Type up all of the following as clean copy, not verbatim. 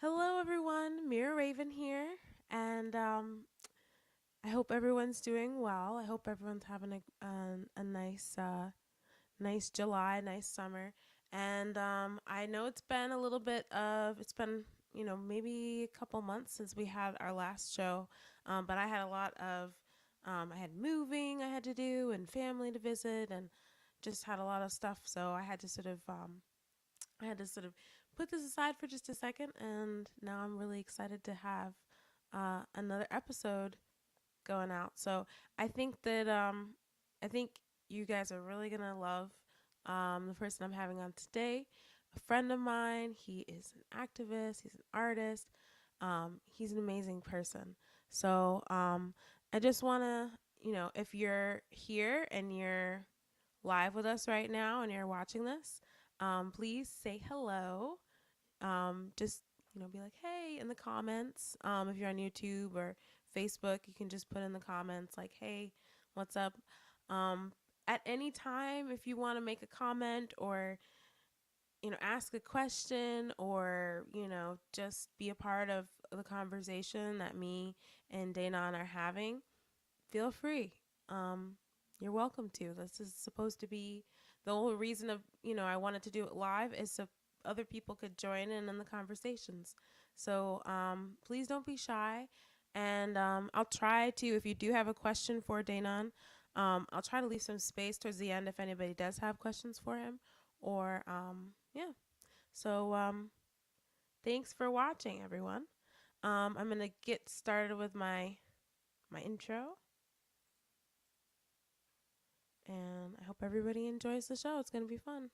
Hello, everyone. Mira Raven here, and I hope everyone's doing well. I hope everyone's having a nice July, nice summer, and I know it's been maybe a couple months since we had our last show, but I had a lot of I had moving I had to do and family to visit and just had a lot of stuff, so I had to sort of put this aside for just a second, and now I'm really excited to have another episode going out. So I think that I think you guys are really gonna love the person I'm having on today. A friend of mine. He is an activist. He's an artist. He's an amazing person. So I just wanna, if you're here and you're live with us right now and you're watching this, please say hello. Just be like, hey, in the comments. If you're on YouTube or Facebook, you can just put in the comments like, hey, what's up? Um, at any time, if you want to make a comment or ask a question or just be a part of the conversation that me and Danon are having, feel free. Um, you're welcome to. This is supposed to be the whole reason of, I wanted to do it live is so other people could join in the conversations. So please don't be shy. And I'll try to, if you do have a question for Danon, I'll try to leave some space towards the end if anybody does have questions for him. Or, yeah. So thanks for watching, everyone. I'm going to get started with my intro. And I hope everybody enjoys the show. It's going to be fun.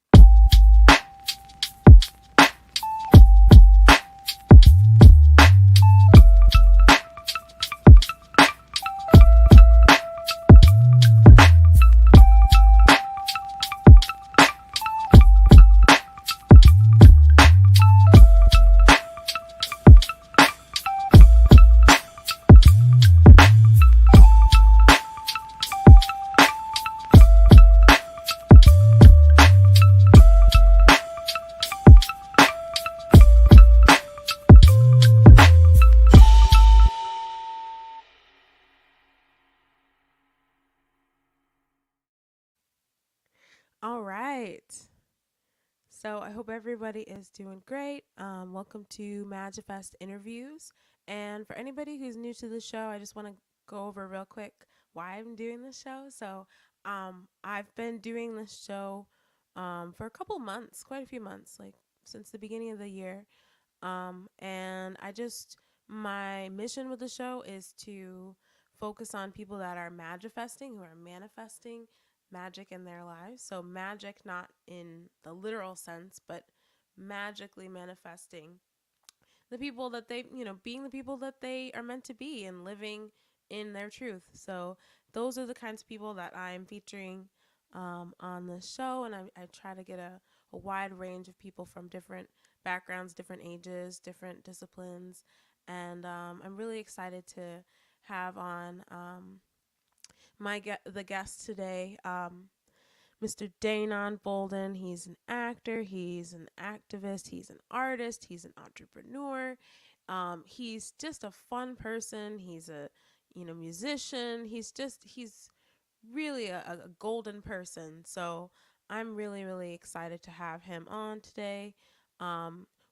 All right. So I hope everybody is doing great. Welcome to Magifest Interviews. And for anybody who's new to the show, I just want to go over real quick why I'm doing this show. So I've been doing this show for a couple months, quite a few months, like since the beginning of the year. And my mission with the show is to focus on people that are magifesting, who are manifesting magic in their lives. So, magic not in the literal sense, but magically manifesting the people that being the people that they are meant to be and living in their truth. So, those are the kinds of people that I'm featuring on this show, and I try to get a wide range of people from different backgrounds, different ages, different disciplines, and I'm really excited to have on the guest today, Mr. Danon Bolden. He's an actor, he's an activist, he's an artist, he's an entrepreneur. He's just a fun person. He's a musician. He's really a golden person. So I'm really, really excited to have him on today.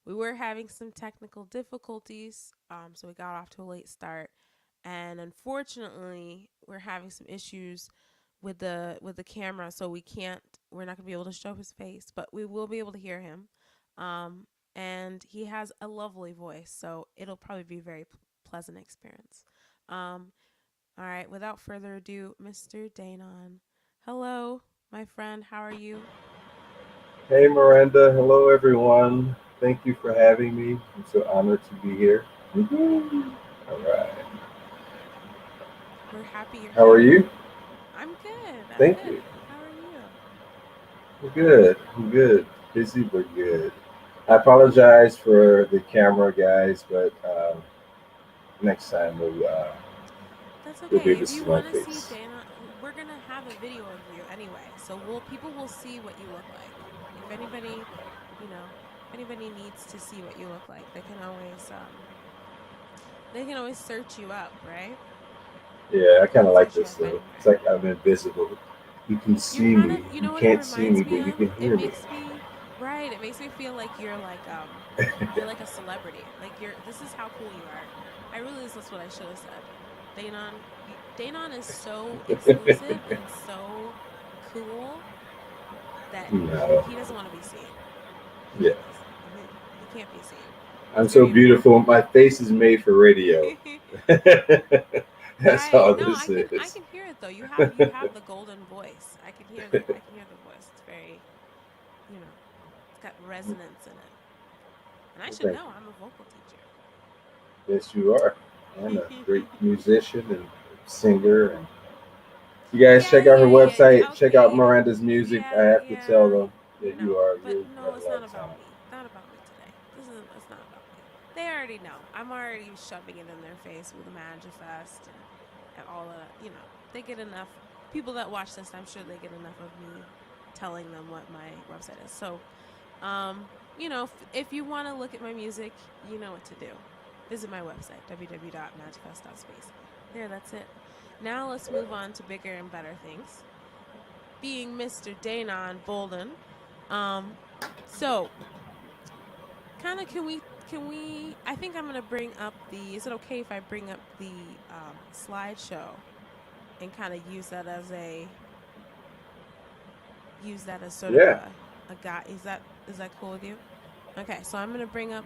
We were having some technical difficulties, so we got off to a late start. And unfortunately, we're having some issues with the camera, so we're not gonna be able to show his face, but we will be able to hear him. And he has a lovely voice, so it'll probably be a very pleasant experience. All right, without further ado, Mr. Danon. Hello, my friend. How are you? Hey Miranda, hello everyone. Thank you for having me. I'm so honored to be here. Woohoo! All right. We're happy you're How are here. you? I'm good. I'm Thank good. you. How are you? I'm good. I'm good. Busy but good. I apologize for the camera guys, but next time That's you'll be okay. able If to you see my want to see face. Dana, we're gonna have a video of you anyway, so people will see what you look like. If anybody, you know. If anybody needs to see what you look like, they can always search you up, right? Yeah, I They kind can of like search you this up though. It's anywhere. like I'm invisible. You can You're see kind me. of, you You know what it can't see reminds me, me but you of? can It hear me. makes me right. It makes me feel like you're like a celebrity. Like you're this is how cool you are. I realize that's what I should have said. Danon is so exclusive and so cool that No. he doesn't want to be seen. Yeah. He can't be seen. I'm It's so very important. beautiful. My face is made for radio. That's Right. all No, this I is. can hear it though. You have the golden voice. I can hear the voice. It's very, you know, it's got resonance in it. And I should Thank know. you. I'm a vocal teacher. Yes, you are. And a great musician and singer. And you guys check out her website. Check out Okay. Miranda's music. I Yeah, have to tell yeah. them that you are. But You no, have a it's lot not of about talent. me. Not about me today. It's not about me. They already know. I'm already shoving it in their face with the Magifest and all of that. They get enough people that watch this. I'm sure they get enough of me telling them what my website is. So, if you want to look at my music, you know what to do. Visit my website, www.magifest.space. There, that's it. Now let's move on to bigger and better things. Being Mr. Danon Bolden. Um, so kind of can we I think I'm gonna bring up the is it okay if I bring up the slideshow and kind of use that as sort of Yeah. a guy is that cool with you? Okay, so I'm gonna bring up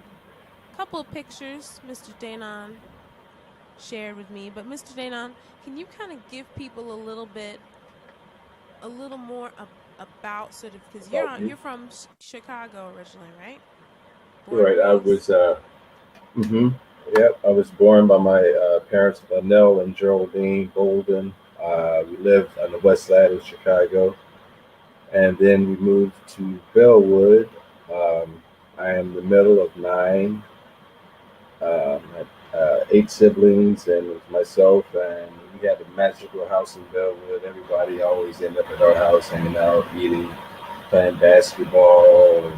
a couple of pictures Mr. Danon shared with me, but Mr. Danon, can you kind of give people a little more about sort of because About me. you're from Chicago originally, right? Born Right. and I raised. was. Mm-hmm. Yep. I was born by my parents, Nell and Geraldine Bolden. We lived on the west side of Chicago, and then we moved to Bellwood. Um, I am the middle of nine. Had, eight siblings, and it was myself, and we had a magical house in Bellwood. Everybody always ended up at our house, hanging out, eating, playing basketball. And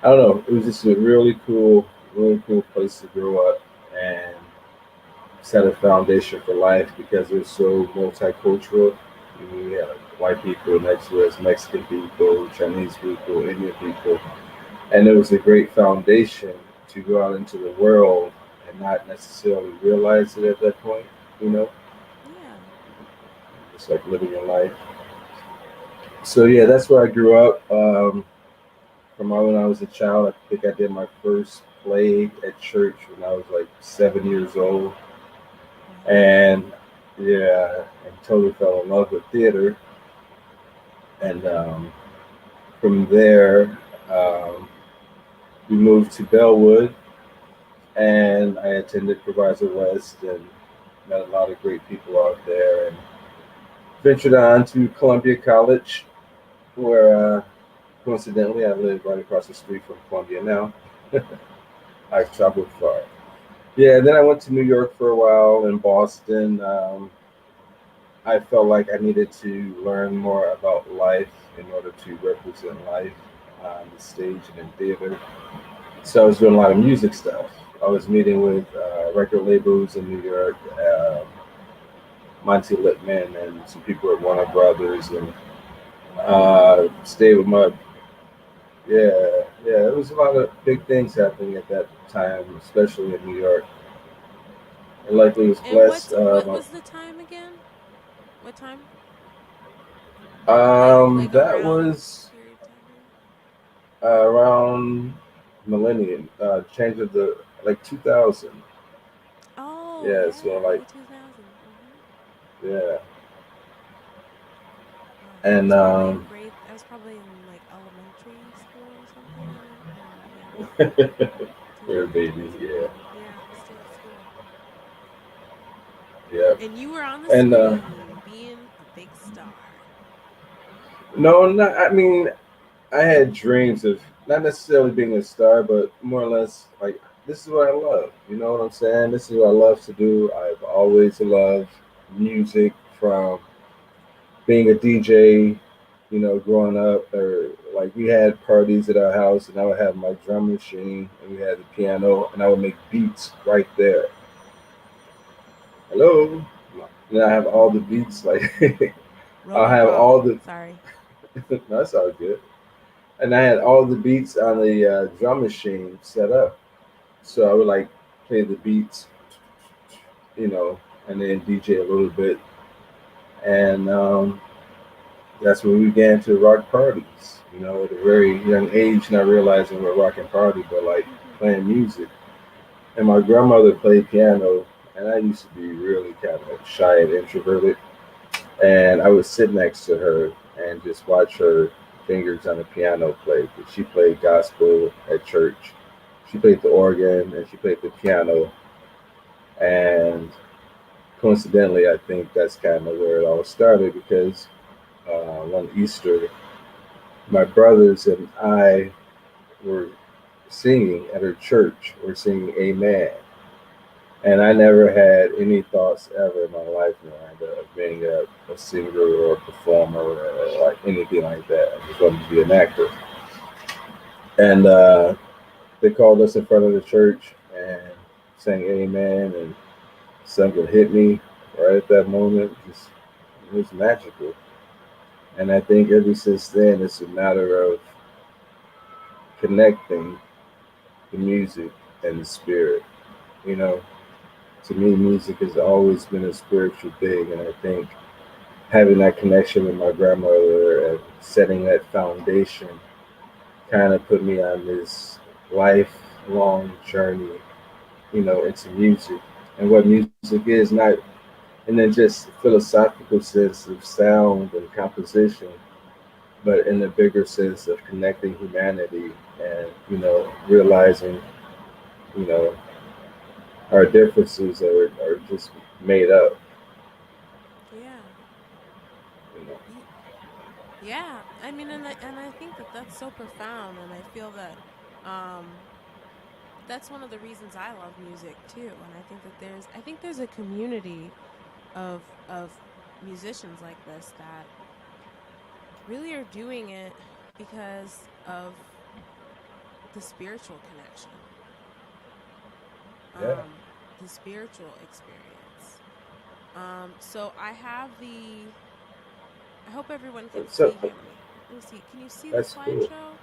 I don't know. It was just a really cool place to grow up, and set a foundation for life because it was so multicultural. We had white people next to us, Mexican people, Chinese people, Indian people, and it was a great foundation to go out into the world and not necessarily realize it at that point. You know, Yeah. it's like living your life. So yeah, that's where I grew up. From when I was a child, I think I did my first play at church when I was like 7 years old, Wow. and yeah, and totally fell in love with theater. And from there, um, we moved to Bellwood, and I attended Provisor West and met a lot of great people out there, and ventured on to Columbia College, where coincidentally I live right across the street from Columbia now. I traveled far. Yeah, and then I went to New York for a while in Boston. I felt like I needed to learn more about life in order to represent life on the stage and in theater. So I was doing a lot of music stuff. I was meeting with record labels in New York, Monty Littman, and some people at Warner Brothers, and Wow. stayed with my yeah, yeah. It was a lot of big things happening at that time, especially in New York. And likely was And blessed. what was the time again? What time? Like That around was period of time period? around millennium, change of the like 2000. Oh Yeah, so yeah, like early 2000s. yeah, Wow, I and was probably in grade. I was probably in like elementary school or something. I don't. Yeah, you're a teenage baby. years. Yeah, Yeah, I was still at school. yeah, And you were on the and screen, being a big star. no, not. I mean, I had dreams of not necessarily being a star, but more or less like this is what I love. You know what I'm saying? This is what I love to do. I've always loved music from being a DJ growing up, or like we had parties at our house, and I would have my drum machine, and we had the piano, and I would make beats right there. Hello, and I have all the beats. Like I'll Robot have call. all the. Sorry. That's all good. And I had all the beats on the drum machine set up, so I would like play the beats, you know, and then DJ a little bit, and that's when we began to rock parties. At a very young age, not realizing we're rocking party, but like playing music. And my grandmother played piano, and I used to be really kind of shy and introverted. And I would sit next to her and just watch her fingers on the piano play. 'Cause she played gospel at church. She played the organ and she played the piano. And coincidentally, I think that's kind of where it all started because one Easter, my brothers and I were singing at her church. We're singing Amen. And I never had any thoughts ever in my life, man, of being a singer or a performer or like anything like that. I just wanted to be an actor. And they called us in front of the church and sang Amen, and something hit me right at that moment. Just it was magical. And I think ever since then, it's a matter of connecting the music and the spirit. You know, to me, music has always been a spiritual thing, and I think having that connection with my grandmother and setting that foundation kind of put me on this lifelong journey, into music and what music is, not in a just philosophical sense of sound and composition, but in a bigger sense of connecting humanity and, realizing, you know, our differences are just made up, Yeah. you know. Y- Yeah. I mean, and I think that that's so profound, and I feel that um that's one of the reasons I love music too. And I think there's a community of musicians like this that really are doing it because of the spiritual connection, Yeah. um, the spiritual experience. So I have the. I hope everyone can So see here. Let me see. Can you see the that's cool. slideshow?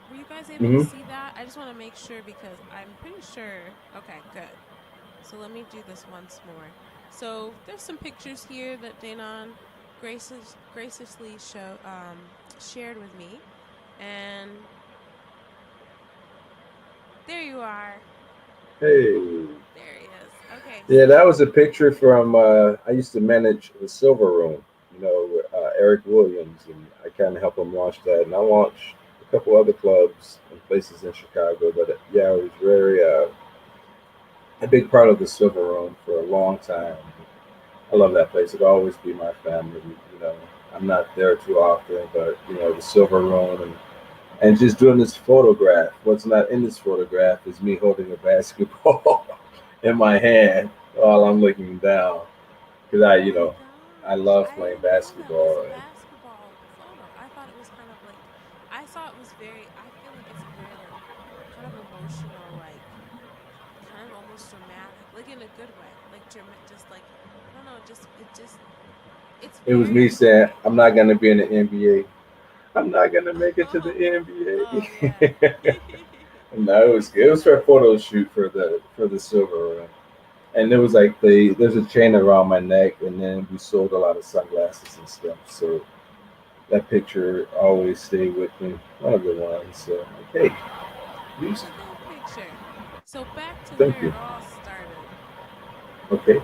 Were you guys able to Hmm. see that? I just want to make sure because I'm pretty sure. Okay, good. So let me do this once more. So there's some pictures here that Danon graciously shared with me, and there you are. Hey. There he is. Okay, Yeah, that was so a picture from. I used to manage the Silver Room, with Eric Williams, and I kind of helped him launch that. And I launched a couple other clubs and places in Chicago. But yeah, I was very a big part of the Silver Room for a long time. I love that place. It'll always be my family. You know, I'm not there too often, but the Silver Room and just doing this photograph. What's not in this photograph is me holding a basketball in my hand while I'm looking down because oh my I gosh, love I playing didn't know that was a basketball. And basketball photo. I thought it was kind of like, I saw it was very, I feel like it's a very like kind of emotional, like kind of almost dramatic, like in a good way, like just like I don't know, it's it was very me saying, moving. I'm not going to be in the NBA. I'm not going to make it to the Oh yeah. NBA. No, I it was could good. It see was for a that. photo shoot for the Silver Room. And there was like there's a chain around my neck, and then we sold a lot of sunglasses and stuff. So that picture always stayed with me. One of the ones. So like, hey, It's music. a good picture. So back to Thank where you. it all started. Okay.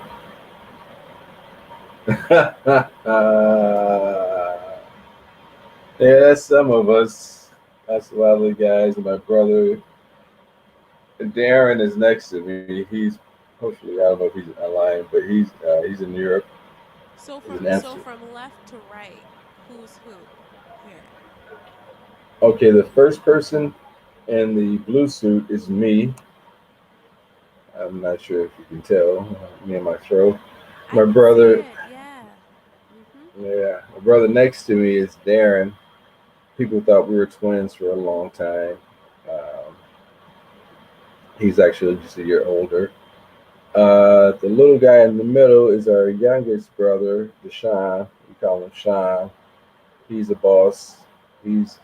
Yeah, that's some of us. That's a lot of the guys. My brother Darren is next to me. He's hopefully, I don't know if he's online, but he's in Europe. He's in So Amsterdam. from left to right, who's who here? Okay, the first person in the blue suit is me. I'm not sure if you can tell, me and my fro. I My can see brother, it. Yeah. Mhm. Yeah, my brother next to me is Darren. People thought we were twins for a long time. Um, he's actually just a year older. The little guy in the middle is our youngest brother, Deshaun. We call him Sean. He's a boss. He's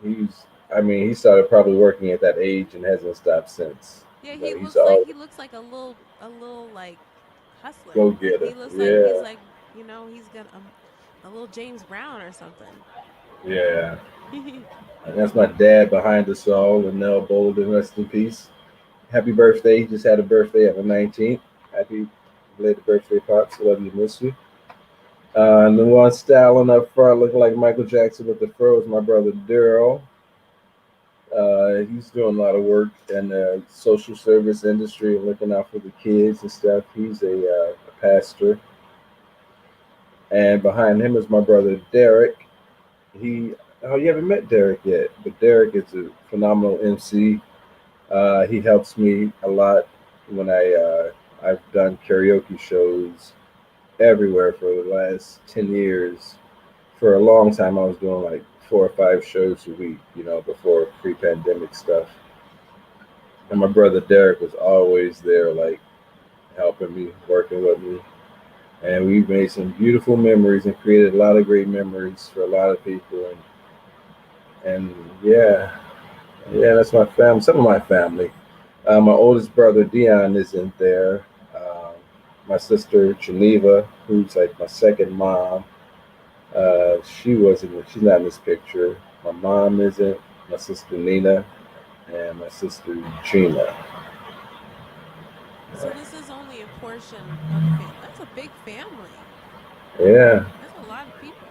he's. I mean, he started probably working at that age and hasn't stopped since. Yeah, You know, he's all he looks like a little like go hustler. Like getter. he looks like Yeah, he's gonna a little James Brown or something. yeah. And that's my dad behind us all, and Nell Bolden, rest in peace. Happy birthday! He just had a birthday on the 19th. Happy belated birthday, pops. Love you, miss you. And the one styling up front, looking like Michael Jackson with the fro, is my brother Daryl. He's doing a lot of work in the social service industry and looking out for the kids and stuff. He's a pastor. And behind him is my brother Derek. He, oh, you haven't met Derek yet, but Derek is a phenomenal MC. He helps me a lot when I've done karaoke shows everywhere for the last 10 years. For a long time, I was doing like 4 or 5 shows a week, before pre-pandemic stuff. And my brother Derek was always there, like helping me, working with me. And we made some beautiful memories and created a lot of great memories for a lot of people. And yeah, yeah, that's my family. Some of my family. My oldest brother Dion isn't there. Um, my sister Geneva, who's like my second mom, she wasn't. She's not in this picture. My mom isn't. My sister Nina and my sister Gina. So this is only a portion of the family. That's a big family. Yeah, That's a lot of people.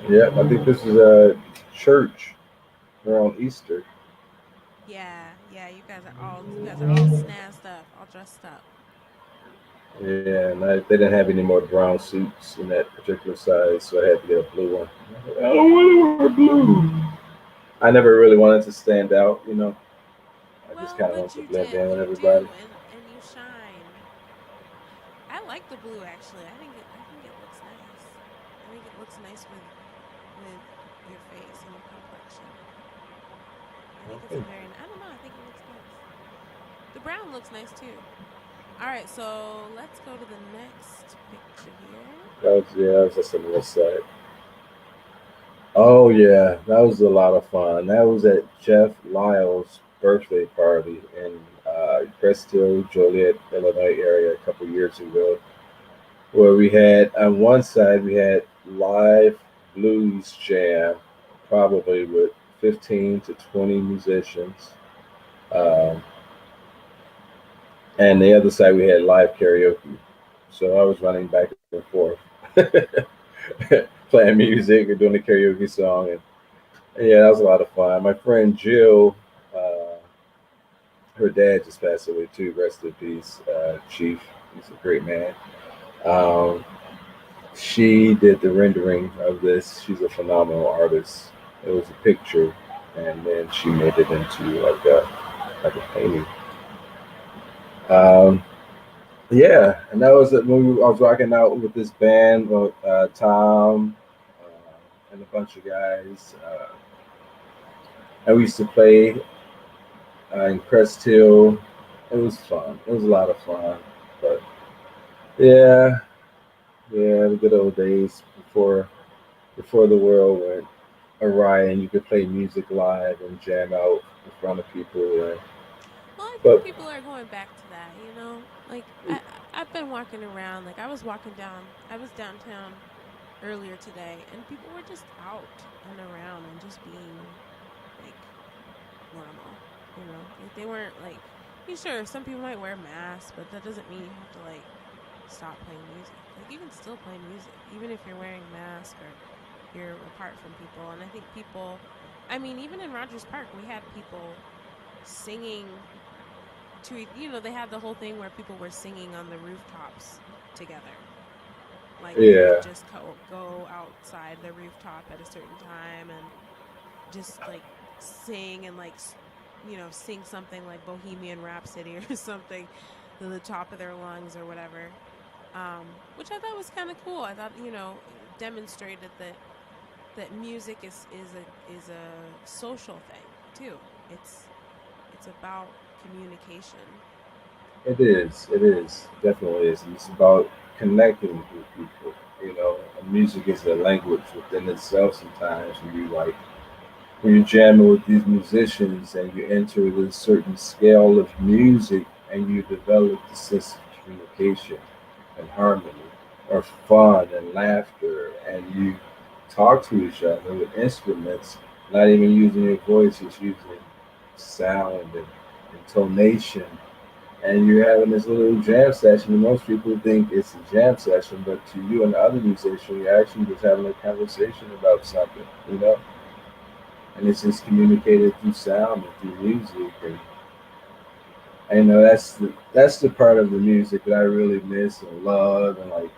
yeah. I think this is a church around Easter. Yeah, yeah. You guys are all snazzed up, all dressed up. Yeah, and they didn't have any more brown suits in that particular size, so I had to get a blue one. I don't want to wear blue. I never really wanted to stand out. I just Well, kind of but wanted to blend in with you everybody. do, and you shine. I like the blue actually. I think it looks nice. I think it looks nice with your face and your complexion. I think it's a Okay. very I don't know. I think it looks nice. The brown looks nice too. All right, so let's go to the next picture here. That was just on the west side. Oh yeah, that was a lot of fun. That was at Jeff Lyle's birthday party in Crest Hill, Joliet, Illinois area a couple years ago, where we had on one side we had live blues jam, probably with 15 to 20 musicians, um, and the other side we had live karaoke. So I was running back and forth, playing music or doing the karaoke song, and yeah, that was a lot of fun. My friend Jill, uh, her dad just passed away too. Rest in peace, Chief. He's a great man. Um, she did the rendering of this. She's a phenomenal artist. It was a picture, and then she made it into like a painting. Um, yeah, and that was when I was rocking out with this band with Tom and a bunch of guys. And we used to play in Crest Hill. It was fun. It was a lot of fun. But yeah, yeah, the good old days before the world went awry and you could play music live and jam out in front of people. Well, I think But people are going back to that. You know, like I've been walking around. Like I was downtown earlier today, and people were just out and around and just being like normal. You know, like they weren't like. You sure some people might wear masks, but that doesn't mean you have to like stop playing music. Like you can still play music even if you're wearing a mask or you're apart from people. And I think people, I mean, even in Rogers Park, we had people singing they had the whole thing where people were singing on the rooftops together. Like you could yeah, just go outside the rooftop at a certain time and just like sing and like sing something like Bohemian Rhapsody or something to the top of their lungs or whatever. which I thought was kind of cool. I thought, it demonstrated that music is a social thing too. It's about communication. It is. It is. Definitely is. It's about connecting with people. And music is a language within itself. Sometimes when you're jamming with these musicians and you enter this certain scale of music and you develop the sense of communication and harmony or fun and laughter and you talk to each other with instruments, not even using your voice, just using sound and intonation, and you're having this little jam session. And most people think it's a jam session, but to you and the other musician, you're actually just having a conversation about something. And it's just communicated through sound and through music, and that's the part of the music that I really miss and love. And like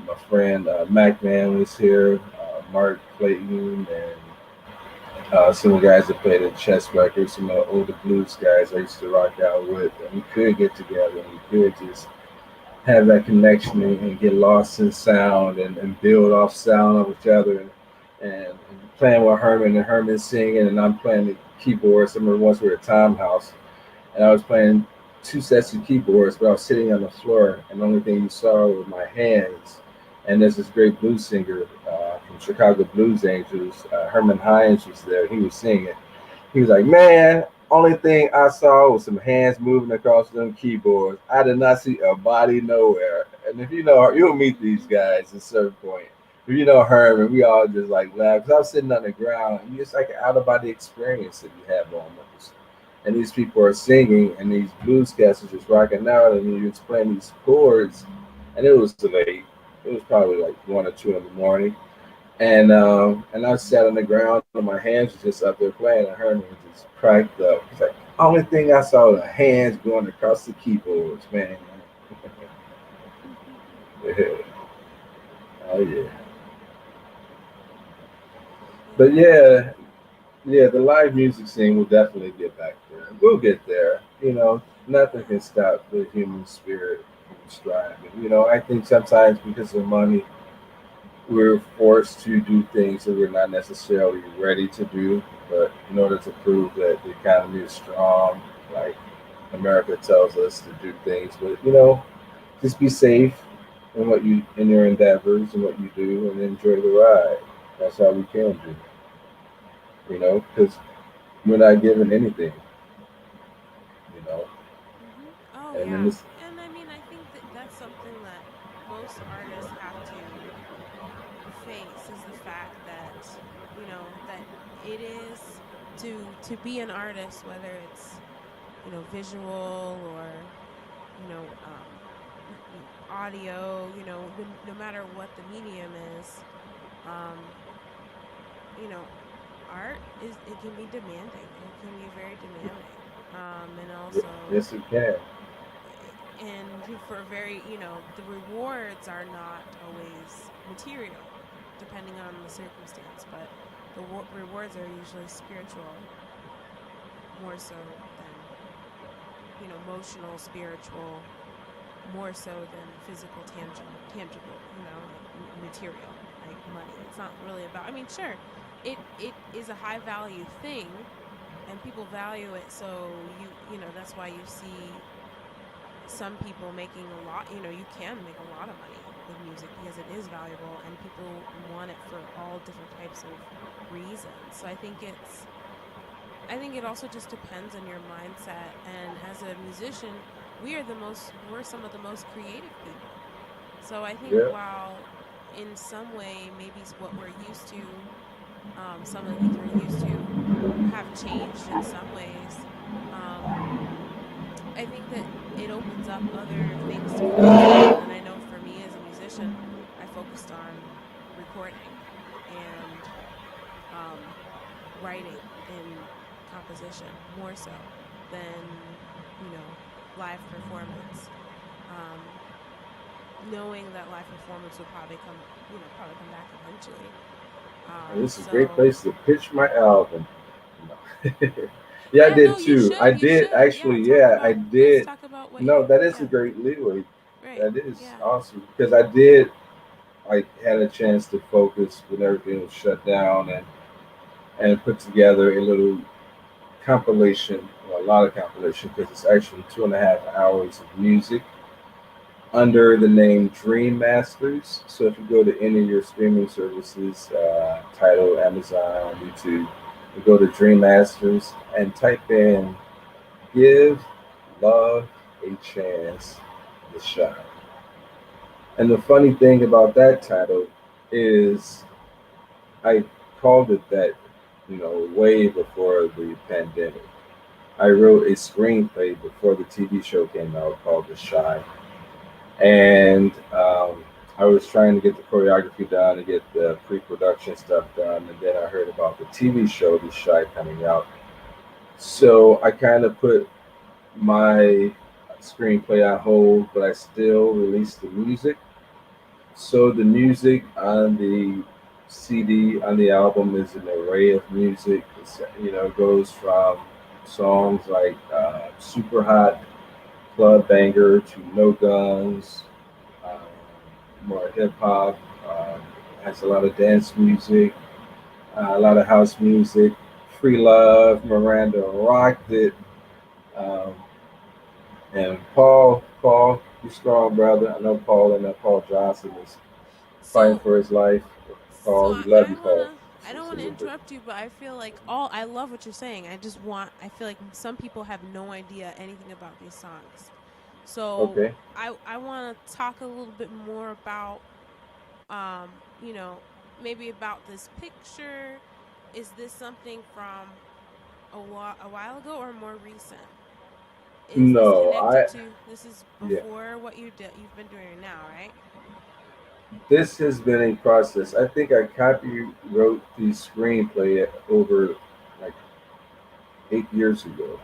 my friend Mac Man was here, Mark Clayton, and some of the guys that played at chess records, some of the older blues guys I used to rock out with, and we could get together and we could just have that connection and get lost in sound and build off sound of each other and playing with Herman and Herman singing and I'm playing the keyboards. I remember once we were at Tom House and I was playing two sets of keyboards, but I was sitting on the floor and the only thing you saw were my hands. And there's this great blues singer from Chicago Blues Angels, Herman Hines was there. He was singing. He was like, "Man, only thing I saw was some hands moving across them keyboards. I did not see a body nowhere." And if you know, you'll meet these guys at a certain point. If you know Herman, we all just like laugh because I was sitting on the ground. And it's like an out of body experience that you have almost. And these people are singing, and these blues cats are just rocking out, and you're just playing these chords. And it was late. It was probably like 1 or 2 in the morning, and I sat on the ground and my hands were just up there playing. And Herman was just cracked up. He's like, only thing I saw was hands going across the keyboards, man. Oh yeah. But Yeah. yeah, the live music scene will definitely get back there. We'll get there. Nothing can Yeah. stop the human spirit from striving. I think sometimes because of money, we're forced to do things that we're not necessarily ready to do. But in order to prove that the economy is strong, like America tells us to do things, but just be safe in your endeavors and what you do, and enjoy the ride. That's how we can do. Because we're not given anything. You know, Oh and then yeah. this, And I mean, I think that that's something that most artists have to face is the fact that, that it is to be an artist, whether it's, visual or, you know, um audio, no matter what the medium is, um, you know, art is it can be demanding. It can be very demanding. And also yes, we can. and for very, the rewards are not always material depending on the circumstance, but the rewards are usually spiritual more so than, emotional, spiritual, more so than physical, tangible, like material, like money. It's not really about, I mean, sure, it is a high value thing and people value it, so that's why you see some people making a lot. You can make a lot of money with music because it is valuable and people want it for all different types of reasons. So I think it also just depends on your mindset, and as a musician, we're some of the most creative people. So I think Yeah, while in some way maybe what we're used to, some of the things we're used to have changed in some ways, um, I think that it opens up other things to focus on. And I know for me as a musician, I focused on recording and um, writing and composition more so than, you know, live performance. Um, Knowing that live performance will probably come back eventually. and this is a great So place to pitch my album. No. Yeah, I yeah, did no, too. I you did should. Yeah, actually. Yeah, I let's did. talk about what No, you, that is a yeah, great leeway. great. that is Yeah. awesome because I did like had a chance to focus when everything was shut down and put together a little compilation, well, a lot of compilation because it's actually 2.5 hours of music under the name Dream Masters. So if you go to any of your streaming services, Tidal, Amazon, YouTube, you go to Dream Masters and type in "Give Love a Chance" the shot. And the funny thing about that title is I called it that, way before the pandemic. I wrote a screenplay before the TV show came out called The Shy, and I was trying to get the choreography done and get the pre-production stuff done, and then I heard about the TV show The Shy coming out. So I kind of put my screenplay on hold, but I still released the music. So the music on the CD on the album is an array of music. Goes from songs like "Super Hot," "Club Banger" to "No Guns," more hip hop. Has a lot of dance music, a lot of house music. "Free Love," Miranda rocked it, um, and Paul, you strong brother. I know Paul and Paul Johnson is fighting So for his life. so Paul, I, we love I you, Paul. wanna I don't want to Salute. interrupt you, but I feel like all I love what you're saying. I feel like some people have no idea anything about these songs. So Okay. I want to talk a little bit more about you know, maybe about this picture. Is this something from a while ago or more recent? Is this No, connected to this is yeah. before what you've been doing now, right? This has been a process. I think I copywrote the screenplay over like 8 years ago.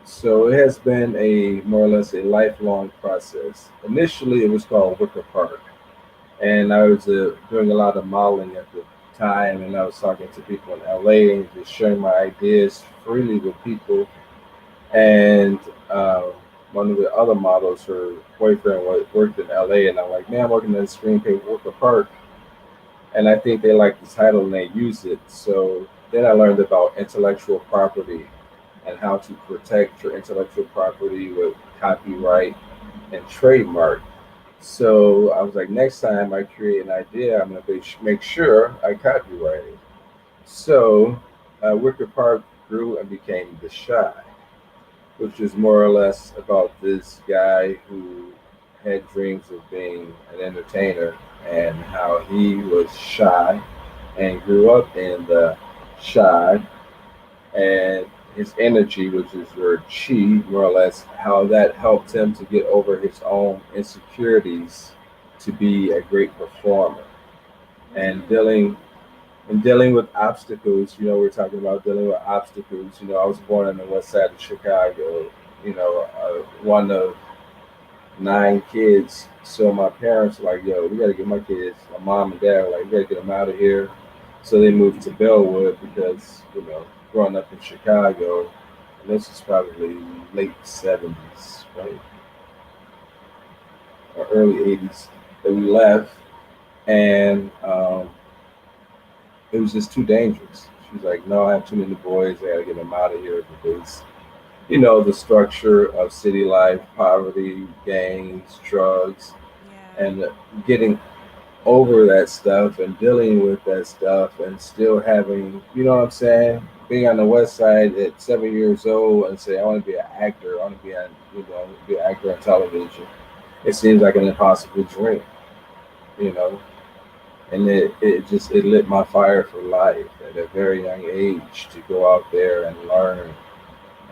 So it has been a more or less a lifelong process. Initially, it was called Wicker Park, and I was doing a lot of modeling at the time, and I was talking to people in LA and just sharing my ideas freely with people. And um, one of the other models, her boyfriend worked in LA, and I'm like, man, I'm working on a screenplay for Wicker Park, and I think they like the title and they use it. So then I learned about intellectual property and how to protect your intellectual property with copyright and trademark. So I was like, next time I create an idea, I'm going to make sure I copyright it. So Wicker Park grew and became The Shy, which is more or less about this guy who had dreams of being an entertainer and how he was shy and grew up in the shy and his energy, which is your chi, more or less, how that helped him to get over his own insecurities to be a great performer and Mm. dealing with obstacles. We're talking about dealing with obstacles. I was born on the west side of Chicago. One of 9 kids. So my parents were like, "Yo, we gotta get my kids." My mom and dad were like, "We gotta get them out of here." So they moved to Bellwood because growing up in Chicago, and this is probably late '70s, right, or early '80s that we left, and it was just too dangerous. She was like, "No, I have too many boys. I gotta get them out of here because the structure of city life, poverty, gangs, drugs, Yeah. and getting over that stuff and dealing with that stuff and still having, what I'm saying, being on the west side at 7 years old and say, I want to be an actor, I want to be on, be an actor on television. It seems like an impossible dream, you know, and it lit my fire for life at a very young age to go out there and learn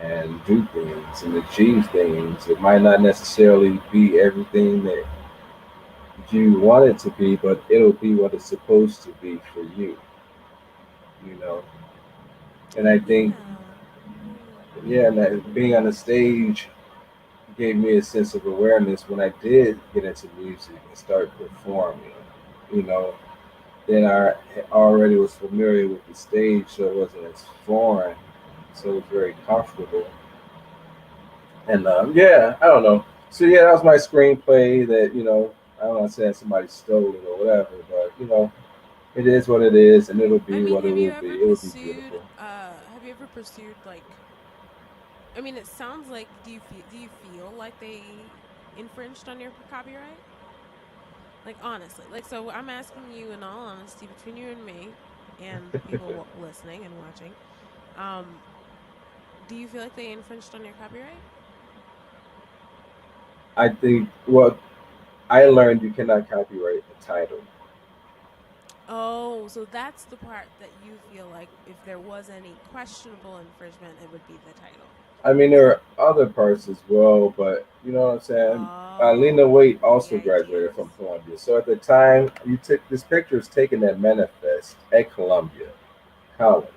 and do things and achieve things. It might not necessarily be everything that you want it to be, but it'll be what it's supposed to be for you, you know. And I think, Yeah. Yeah. yeah, and that being on the stage gave me a sense of awareness when I did get into music and start performing, you know. Then I already was familiar with the stage, so it wasn't as foreign, so it was very comfortable. And yeah, I don't know. So yeah, that was my screenplay. That I'm not saying somebody stole it or whatever, but it is what it is, and it'll I be mean, what it have you will ever be. It will be pursued? beautiful. Have you ever pursued like? I mean, it sounds like do you feel like they infringed on your copyright? Like honestly, like so, I'm asking you in all honesty between you and me and the people listening and watching. Um, do you feel like they infringed on your copyright? I think what I learned, you cannot copyright a title. Oh, so that's the part that you feel like if there was any questionable infringement, it would be the title. I mean, there are other parts as well, but you know what I'm saying. Lena Oh, Waite the also graduated from ideas. Columbia, so at the time you took this picture is taken at Manifest at Columbia College.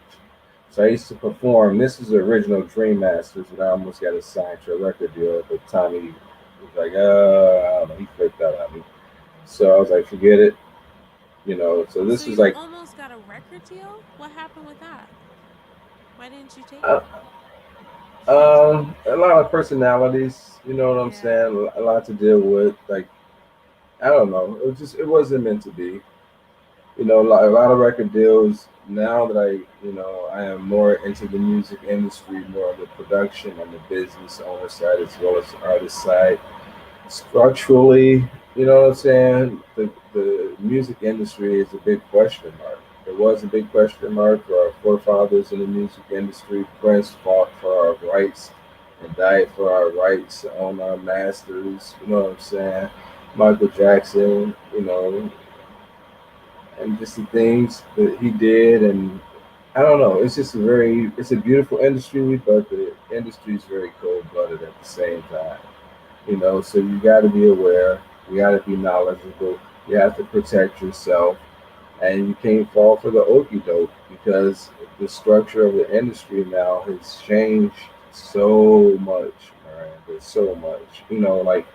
So I used to perform. This is the original Dream Masters, and I almost got assigned to a record deal. But Tommy was like, I don't know, he flipped out on me. So I was like, forget it. So So this is you like, almost got a record deal? What happened with that? Why didn't you take uh, it? a lot of personalities. You know what I'm Yeah. saying? A lot to deal with. Like, I don't know. It wasn't meant to be. A lot of record deals. Now that I am more into the music industry, more on the production and the business owner side as well as the artist side. Structurally, you know what I'm saying? The music industry is a big question mark. It was a big question mark for our forefathers in the music industry. Prince fought for our rights and died for our rights to own our masters. You know what I'm saying? Michael Jackson, and just the things that he did, and I don't know. It's a beautiful industry, but the industry is very cold blooded at the same time. So you got to be aware. You got to be knowledgeable. You have to protect yourself, and you can't fall for the okie doke because the structure of the industry now has changed so much, man. There's so much. Like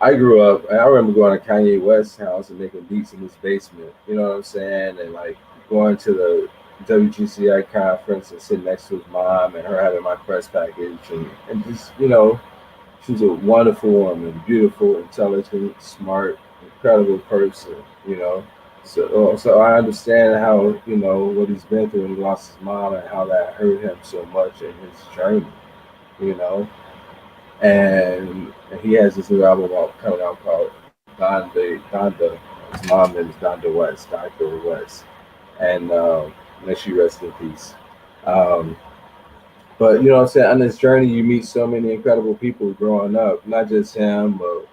I grew up, and I remember going to Kanye West's house and making beats in his basement. You know what I'm saying? And like going to the WGCI conference and sitting next to his mom and her having my press package and just she's a wonderful woman, beautiful, intelligent, smart, incredible person. So I understand how what he's been through when he lost his mom and how that hurt him so much in his journey. You know, and he has this new album out coming out called Donda. His mom name is Donda West, Doctor West, and may she rest in peace. Um, but you know what I'm saying, on this journey you meet so many incredible people growing up, not just him, but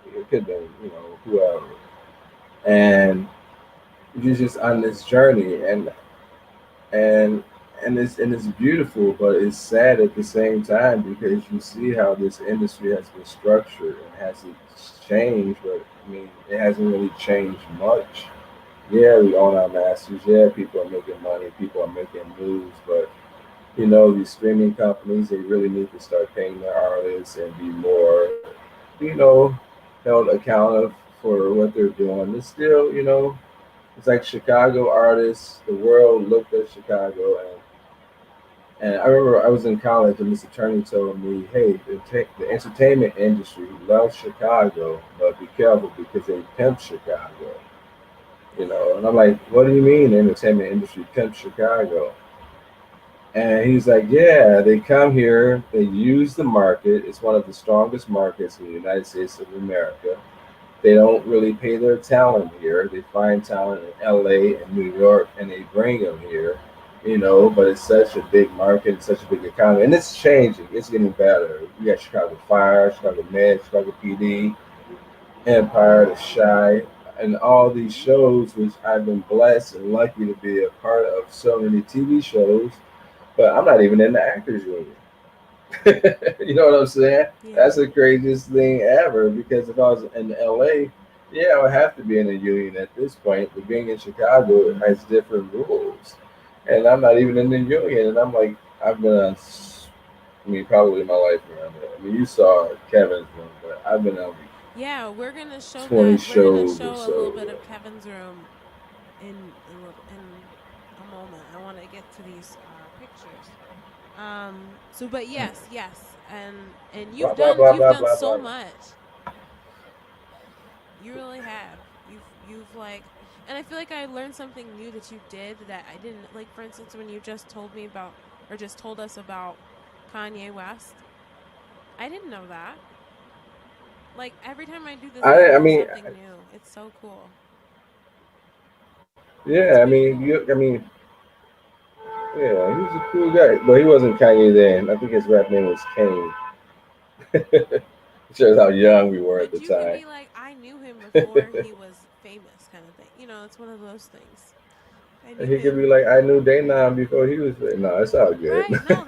it could have been, whoever. And you're just on this journey and and it's beautiful, but it's sad at the same time because you see how this industry has been structured and has it changed, but I mean it hasn't really changed much. Yeah, we own our masters. Yeah, people are making money. People are making moves, but these streaming companies, they really need to start paying their artists and be more, you know, held accountable for what they're doing. It's still, it's like Chicago artists. The world looked at Chicago, and I remember I was in college, and this attorney told me, "Hey, the entertainment industry loves Chicago, but be careful because they pimp Chicago." Yeah. And I'm like, "What do you mean, the entertainment industry pimps Chicago?" And he's like, yeah, they come here, they use the market. It's one of the strongest markets in the United States of America. They don't really pay their talent here. They find talent in LA and New York and they bring them here, but it's such a big market, it's such a big economy. And it's changing, it's getting better. We got Chicago Fire, Chicago Med, Chicago PD, Empire, The Shy, and all these shows, which I've been blessed and lucky to be a part of so many TV shows, but I'm not even in the actors union. You know what I'm saying? That's Yeah. the craziest thing ever. Because if I was in LA, yeah, I would have to be in a union at this point. But being in Chicago, it has different rules, and I'm not even in the union. And I'm like, I've been on, I mean, probably my life around there. I mean, you saw Kevin's room, but I've been on Yeah, we're gonna show 20 that. We're gonna shows or show a little so. bit of Kevin's room in a little in a moment. I want to get to these pictures. So but yes, yes. And Blah blah blah you've blah done blah so blah. much. You really have. You've like, and I feel like I learned something new that you did that I didn't, like for instance when you just told me about, or just told us about Kanye West. I didn't know that. Like every time I do this I I learn mean, something new. It's so cool. It's yeah, I pretty mean, cool. yeah, he was a cool guy, but he wasn't Kanye then. I think his rap name was Kane. Shows how young we were at But the you can time. be like, I knew him before he was famous, kind of thing. You know, it's one of those things. I knew He could be him. like, I knew Danon before he was. No, it's all good. Right? No,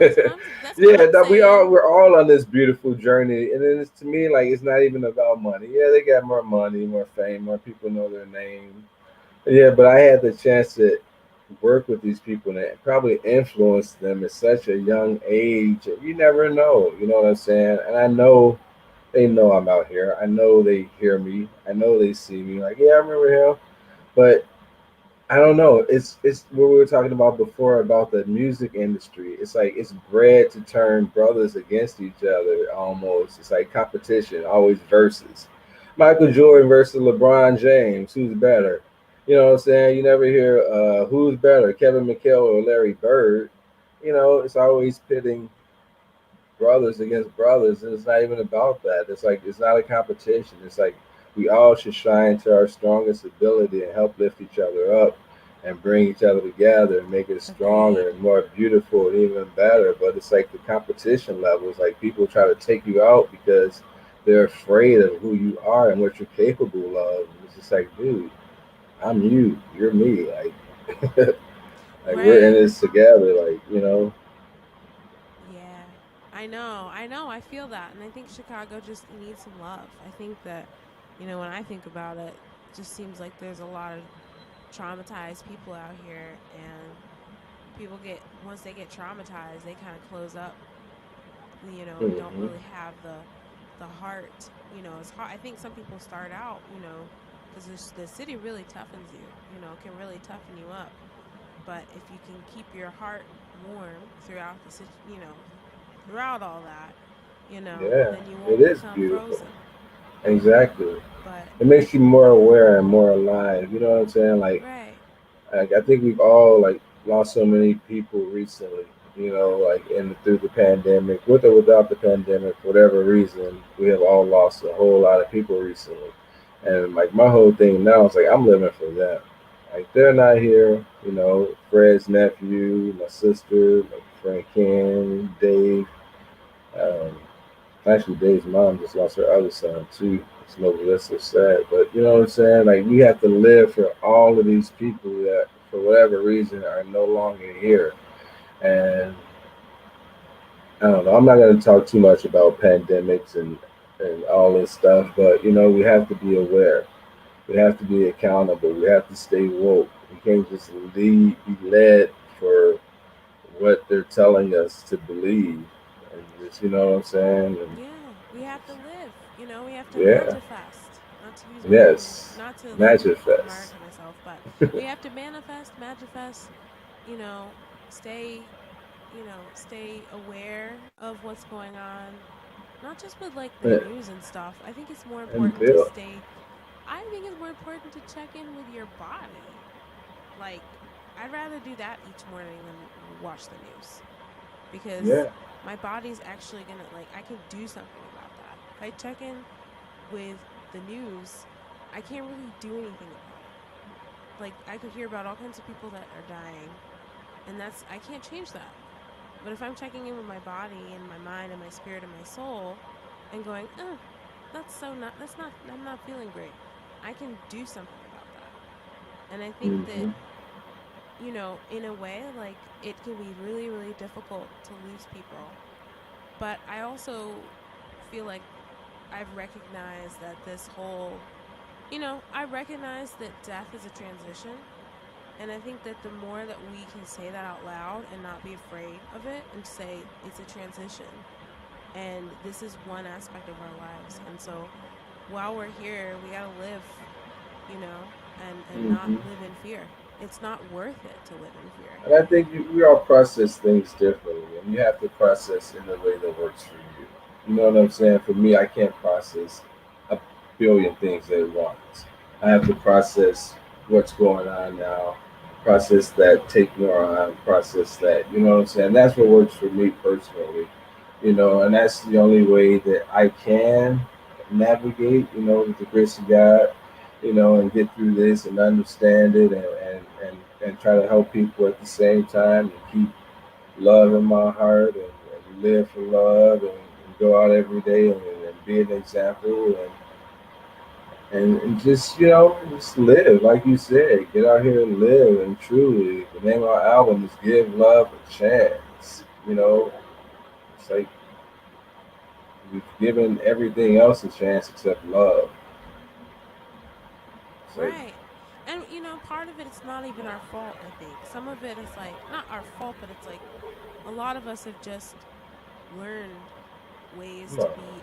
that's what Yeah, I'm that saying. we're all on this beautiful journey, and then it's, to me, like it's not even about money. Yeah, they got more money, more fame, more people know their name. Yeah, but I had the chance to work with these people and probably influence them at such a young age. You never know, you know what I'm saying? And I know they know I'm out here. I know they hear me. I know they see me. Like, yeah, I remember him. But I don't know. It's what we were talking about before about the music industry. It's like it's bred to turn brothers against each other almost. It's like competition, always versus. Michael Jordan versus LeBron James. Who's better? You know what I'm saying? You never hear who's better, Kevin McHale or Larry Bird. You know, it's always pitting brothers against brothers, and it's not even about that. It's like it's not a competition. It's like we all should shine to our strongest ability and help lift each other up and bring each other together and make it stronger Agreed. and more beautiful and even better. But it's like the competition levels, like people try to take you out because they're afraid of who you are and what you're capable of. It's just like, dude, I'm you, you're me. Like, like we're in Right. this together. Like, you know. Yeah. I know. I know. I feel that. And I think Chicago just needs some love. I think that, when I think about it, it just seems like there's a lot of traumatized people out here, and people get, once they get traumatized, they kind of close up, and don't Hmm. really have the heart. It's hard. I think some people start out, because the city really toughens you, can really toughen you up. But if you can keep your heart warm throughout throughout all that, Yeah, then you it won't is become beautiful. frozen. Exactly. But It makes you more aware and more alive. You know what I'm saying? right. Like I think we've all like lost so many people recently. You know, like in through the pandemic, with or without the pandemic, for whatever reason, we have all lost a whole lot of people recently. And like my whole thing now is like I'm living for them. Like they're not here. You know, Fred's nephew, my sister, my friend Ken, Dave. Um, Actually, Dave's mom just lost her other son too. It's no less so sad, but you know what I'm saying. Like we have to live for all of these people that, for whatever reason, are no longer here. And I don't know. I'm not going to talk too much about pandemics and all this stuff, but you know, we have to be aware. We have to be accountable. We have to stay woke. We can't just be led for what they're telling us to believe, and just, you know what I'm saying. And Yeah, we have to live. We have to yeah. manifest. Not to use Yes, not to like Magic Fest. America myself, but we have to manifest, manifest. You know, stay. Stay aware of what's going on. Not just with like the And news and stuff. I think it's more and important to Bill. stay. I think it's more important to check in with your body. Like, I'd rather do that each morning than watch the news, because Yeah. my body's actually gonna, like, I can do something about that. If I check in with the news, I can't really do anything about it. Like, I could hear about all kinds of people that are dying, and I can't change that. But if I'm checking in with my body and my mind and my spirit and my soul and going, I'm not feeling great, I can do something about that. And I think that, Hmm. in a way, like, it can be really, really difficult to lose people. But I also feel like I've recognized that I recognize that death is a transition. And I think that the more that we can say that out loud and not be afraid of it and say it's a transition and this is one aspect of our lives. And so while we're here, we got to live, and not Hmm. live in fear. it's not worth it to live in fear. And I think we all process things differently, and you have to process in a way that works for you. You know what I'm saying? For me, I can't process a billion things at once. I have to process what's going on now, process that, take more on, process that. You know what I'm saying? That's what works for me personally. And that's the only way that I can navigate. With the grace of God. And get through this and understand it, and try to help people at the same time, and keep love in my heart, and live for love, and go out every day, and be an example, and just live like you said. Get out here and live. And truly, the name of our album is "Give Love a Chance." It's like we've given everything else a chance except love. It's like, Right. And part of it, it's not even our fault, I think. Some of it is like not our fault, but it's like a lot of us have just learned ways to no. be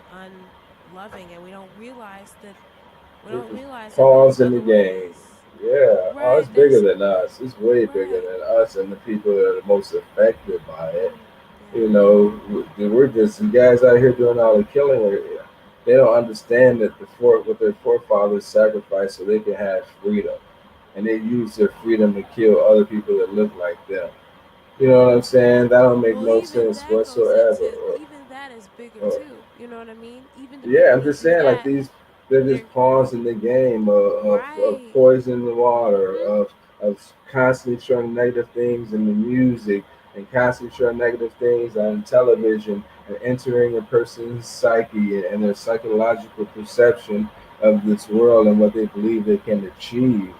unloving, and we We're don't just realize that pawns there's in the other game. ways. Yeah. Oh, it's Right. bigger There's than us. It's way bigger right. than us and the people that are the most affected by it. Yeah. We're just some guys out here doing all the killing. They don't understand that what their forefathers sacrificed so they can have freedom, and they use their freedom to kill other people that look like them. You know what I'm saying? That don't make Well, no even sense that goes whatsoever. into even that is bigger Or too. You know what I mean? Even the Yeah, people I'm that just do saying, like that, they're they're just pawns in the game of right. poison the water, Mhm. of constantly showing negative things in the music, and constantly showing negative things on television, and entering a person's psyche and their psychological perception of this world and what they believe they can achieve.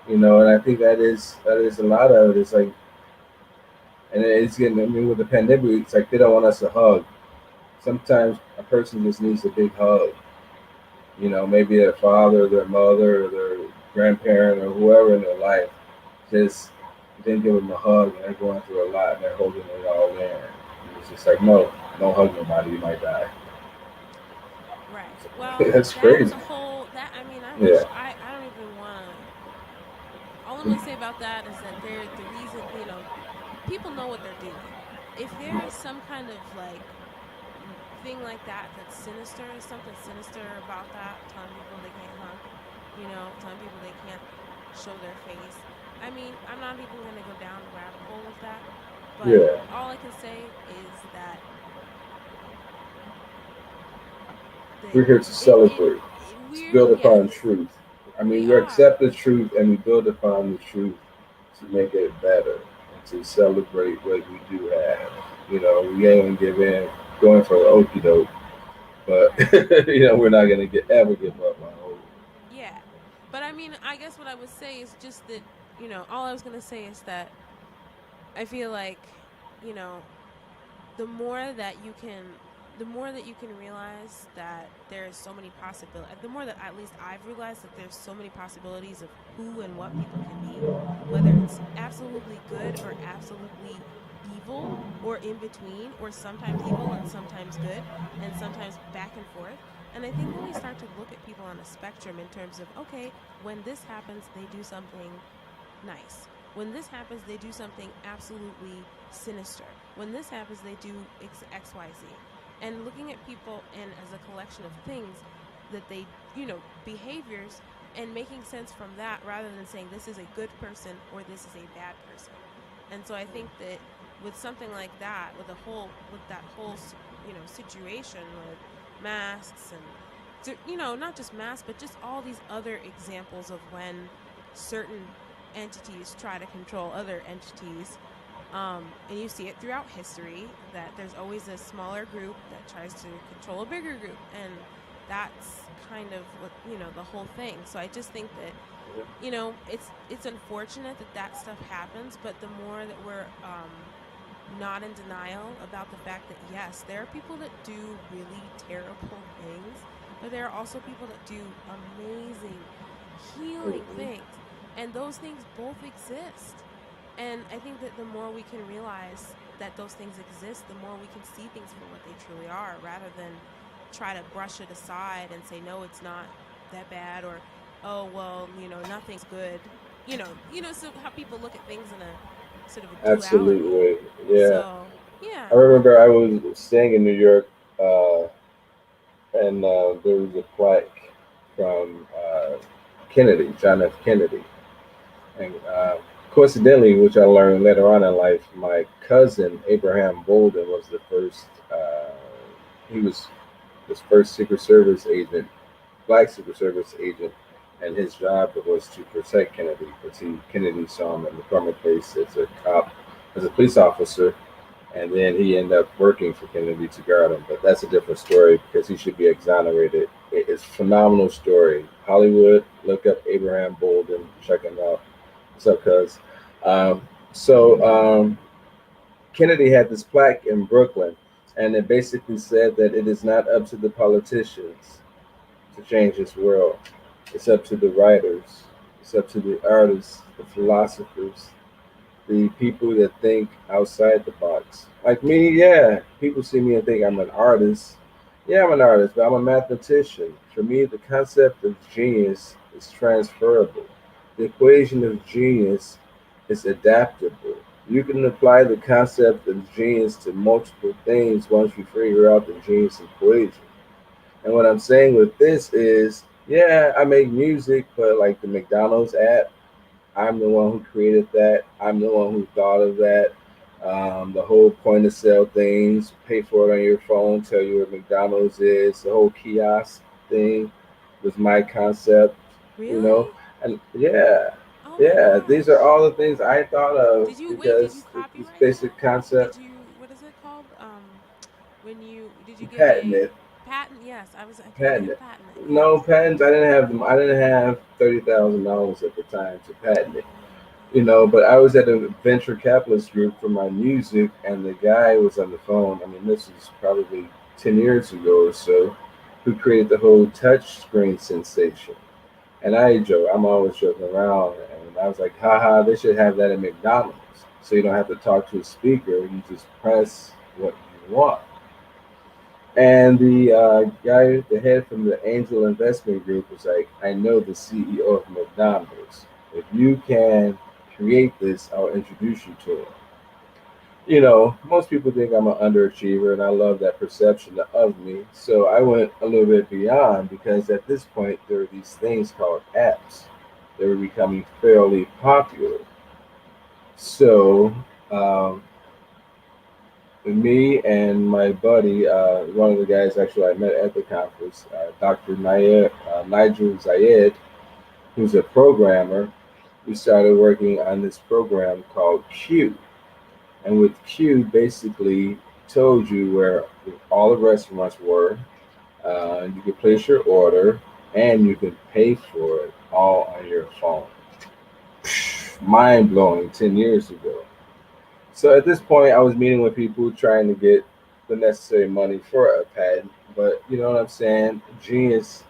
And I think that is a lot of it. It's like, and it's getting. I mean, with the pandemic, it's like they don't want us to hug. Sometimes a person just needs a big hug. Maybe their father, their mother, or their grandparent, or whoever in their life, just didn't give them a hug, and they're going through a lot, and they're holding it all in. And it's just like, no, don't hug nobody, you might die. Right. Well, That's that's crazy. a whole that I mean, I Yeah. wish I don't even want to all I'm going to say about that is that they're the reason, people know what they're doing. If there is some kind of like thing like that that's sinister, something sinister about that, telling people they can't hug, telling people they can't show their face. I mean, I'm not even going to go down the rabbit hole of that, but Yeah. all I can say is that We're here to celebrate, to we're build upon yes, truth. I we mean, we are. accept the truth and we build upon the truth to make it better and to celebrate what we do have. We ain't gonna give in, going for the okie doke, but Right. we're not gonna ever give up on hope. Yeah. But I mean, I guess what I would say is just that, all I was going to say is that I feel like, you know, the more that you can the more that you can realize that there's so many possibilities, the more that at least I've realized that there's so many possibilities of who and what people can be, whether it's absolutely good or absolutely evil, or in between, or sometimes evil and sometimes good and sometimes back and forth. And I think when we start to look at people on a spectrum in terms of, okay, when this happens they do something nice. When this happens, they do something absolutely sinister. When this happens, they do XYZ. And looking at people and as a collection of things that they, behaviors, and making sense from that rather than saying this is a good person or this is a bad person. And so I think that with something like that, with that whole, situation with masks and, not just masks, but just all these other examples of when certain entities try to control other entities. And you see it throughout history that there's always a smaller group that tries to control a bigger group. And that's kind of what, the whole thing. So I just think that, it's unfortunate that that stuff happens, but the more that we're not in denial about the fact that yes, there are people that do really terrible things, but there are also people that do amazing healing Mhm. things, and those things both exist. And I think that the more we can realize that those things exist, the more we can see things for what they truly are, rather than try to brush it aside and say no, it's not that bad, or oh well, nothing's good. so how people look at things in a sort of a duality. Absolutely. Yeah. So I yeah. remember I was staying in New York, and there was a plaque from Kennedy, John F. Kennedy. And coincidentally, which I learned later on in life, my cousin Abraham Bolden was the first. He was his first Secret Service agent, black Secret Service agent, and his job was to protect Kennedy because Kennedy saw him in the former place as a cop, as a police officer, and then he ended up working for Kennedy to guard him. But that's a different story because he should be exonerated. It's a phenomenal story. Hollywood, look up Abraham Bolden, check him out. What's up, cuz? Um, so Kennedy had this plaque in Brooklyn, and it basically said that it is not up to the politicians to change this world. It's up to the writers. It's up to the artists, the philosophers, the people that think outside the box. Like me, yeah, people see me and think I'm an artist. Yeah, I'm an artist, but I'm a mathematician. For me, the concept of genius is transferable. The equation of genius is adaptable. You can apply the concept of genius to multiple things once you figure out the genius equation. And what I'm saying with this is, yeah, I make music, but like the McDonald's app, I'm the one who created that. I'm the one who thought of that. The whole point of sale things, pay for it on your phone, tell you where McDonald's is. The whole kiosk thing was my concept, you Really? know. And yeah, Oh my yeah, these are gosh. all the things I thought of Did you because it's copyright basic that? concept, Did you, what is it called? When you, did you get a patented, patent? Yes, I think you had to patented. patent it. No Yes. patents. I didn't have them. I didn't have $30,000 at the time to patent it. Oh, You okay. know, but I was at a venture capitalist group for my music, and the guy was on the phone. I mean, this is probably 10 years ago or so, who created the whole touch screen sensation. And I joke, I'm always joking around, and I was like, haha, they should have that at McDonald's. So you don't have to talk to a speaker, you just press what you want. And the guy, the head from the angel investment group, was like, I know the CEO of McDonald's. If you can create this, I'll introduce you to him. You know, most people think I'm an underachiever, and I love that perception of me. So I went a little bit beyond because at this point, there are these things called apps. They were becoming fairly popular. So um, me and my buddy, one of the guys actually I met at the conference, Dr. Nigel Zayed, who's a programmer, we started working on this program called Q. And with Q, basically told you where all the restaurants were. You could place your order and you could pay for it all on your phone. Mind blowing 10 years ago. So at this point, I was meeting with people trying to get the necessary money for a patent. But you know what I'm saying? Genius.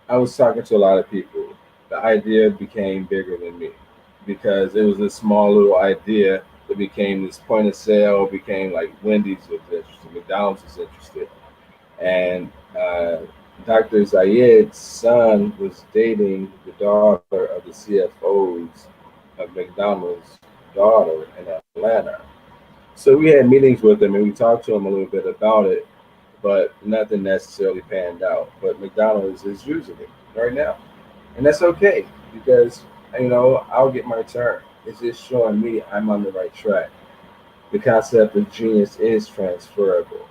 I was talking to a lot of people. The idea became bigger than me because it was a small little idea that became this point of sale, became like Wendy's was interested, McDonald's was interested. And Dr. Zayed's son was dating the daughter of the CFO's of McDonald's daughter in Atlanta. So we had meetings with him and we talked to him a little bit about it, but nothing necessarily panned out. But McDonald's is using it right now, and that's okay because I'll get my turn. It's just showing me I'm on the right track. The concept of genius is transferable.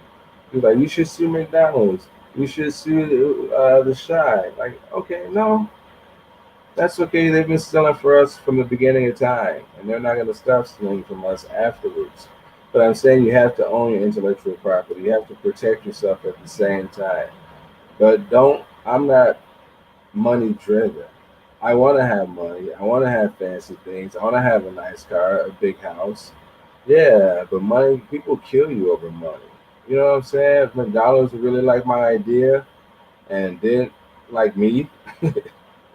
He's like, you should sue McDonald's. You should sue the Shy. Like, okay, no, that's okay. They've been stealing for us from the beginning of time, and they're not going to stop stealing from us afterwards. But I'm saying you have to own your intellectual property. You have to protect yourself at the same time. But don't. I'm not money driven. I want to have money. I want to have fancy things. I want to have a nice car, a big house. Yeah, but money. People kill you over money. You know what I'm saying? If McDonald's really like my idea and didn't like me,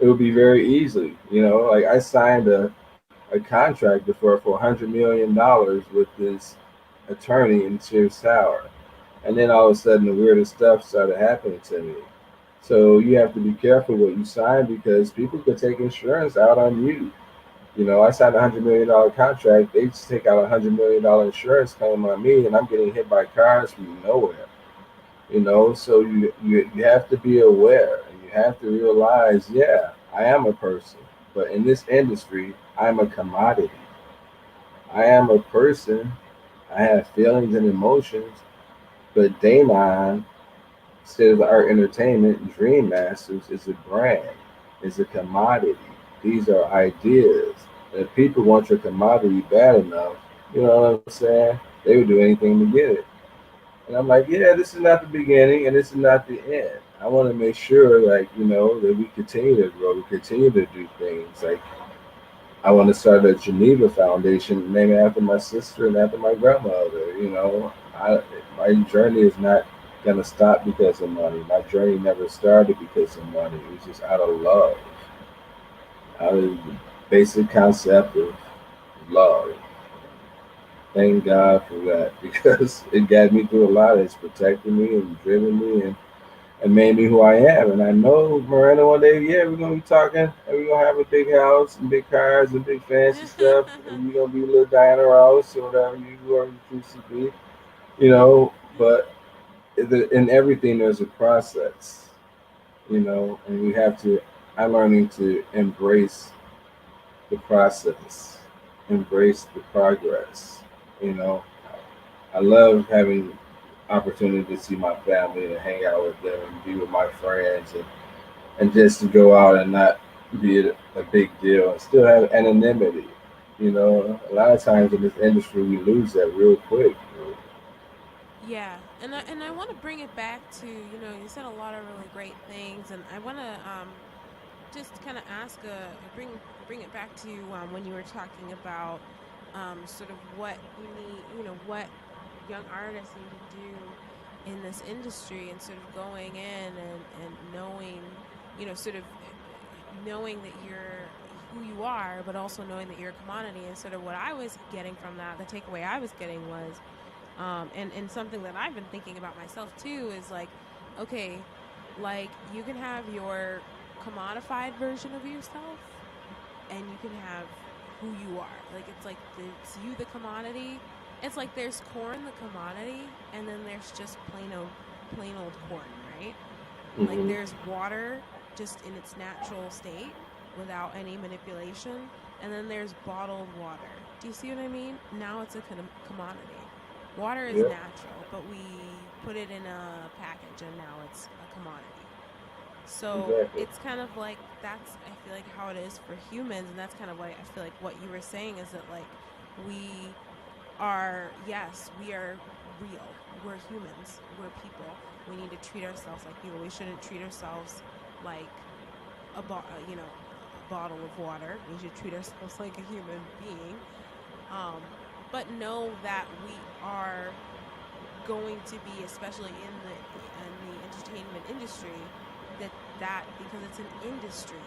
it would be very easy. Like I signed a contract for $100 million with this attorney in Sears Tower, and then all of a sudden the weirdest stuff started happening to me. So you have to be careful what you sign because people could take insurance out on you. I signed $100 million contract. They just take out $100 million insurance claim on me, and I'm getting hit by cars from nowhere. So you have to be aware, and you have to realize, yeah, I am a person, but in this industry, I'm a commodity. I am a person. I have feelings and emotions, but Danon, State of the Art Entertainment, Dream Masters is a brand, is a commodity. These are ideas. If people want your commodity bad enough, you know what I'm saying? They would do anything to get it. And I'm like, yeah, this is not the beginning and this is not the end. I want to make sure, like, that we continue to grow, we continue to do things. Like, I want to start a Geneva Foundation named after my sister and after my grandmother. My journey is not gonna stop because of money. My journey never started because of money. It was just out of love, out of the basic concept of love. Thank God for that because it got me through a lot. It's protected me and driven me and made me who I am. And I know, Miranda, one day, yeah, we're gonna be talking and we're gonna have a big house and big cars and big fancy stuff, and you're gonna be little Diana Ross or whatever you choose to be, But in everything, there's a process, and we have to. I'm learning to embrace the process, embrace the progress. You know, I love having opportunity to see my family and hang out with them and be with my friends and just to go out and not be a big deal and still have anonymity. A lot of times in this industry we lose that real quick. Yeah, and I want to bring it back to, you said a lot of really great things, and I want to just kind of ask bring it back to when you were talking about sort of what you need, what young artists need to do in this industry, and sort of going in and knowing, sort of knowing that you're who you are, but also knowing that you're a commodity. And sort of what I was getting from that, the takeaway I was getting was, and something that I've been thinking about myself too, is like, okay, like you can have your commodified version of yourself, and you can have who you are. Like it's you the commodity. It's like there's corn the commodity, and then there's just plain old corn, right? Like Hmm. there's water just in its natural state without any manipulation, and then there's bottled water. Do you see what I mean? Now it's a commodity. Water is Yep. natural, but we put it in a package and now it's a commodity. So Exactly. it's kind of like that's, I feel like, how it is for humans, and that's kind of what I feel like what you were saying is that, like, we are, yes, we are real. We're humans. We're people. We need to treat ourselves like people. We shouldn't treat ourselves like a bottle of water. We should treat ourselves like a human being. Um, but know that we are going to be, especially in the entertainment industry, that because it's an industry,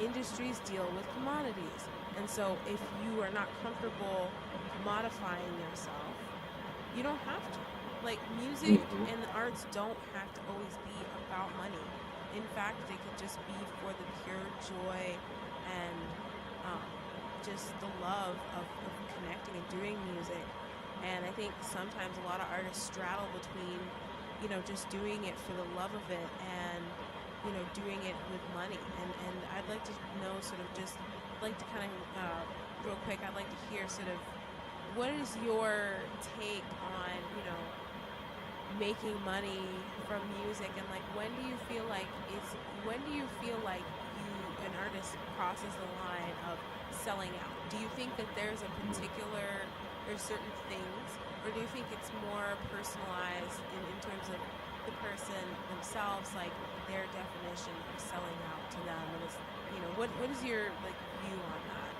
industries deal with commodities. And so if you are not comfortable commodifying yourself, you don't have to. Like, music and the Hmm. arts don't have to always be about money. In fact, they could just be for the pure joy and um, just the love of connecting and doing music. And I think sometimes a lot of artists straddle between, just doing it for the love of it and, doing it with money. And I'd like to know, sort of, just like to kind of real quick, I'd like to hear sort of what is your take on, making money from music, and like when do you feel like an artist crosses the line of selling out? Do you think that there's certain things, or do you think it's more personalized in terms of the person themselves, like their definition of selling out to them? And is, what is your, like, view on that,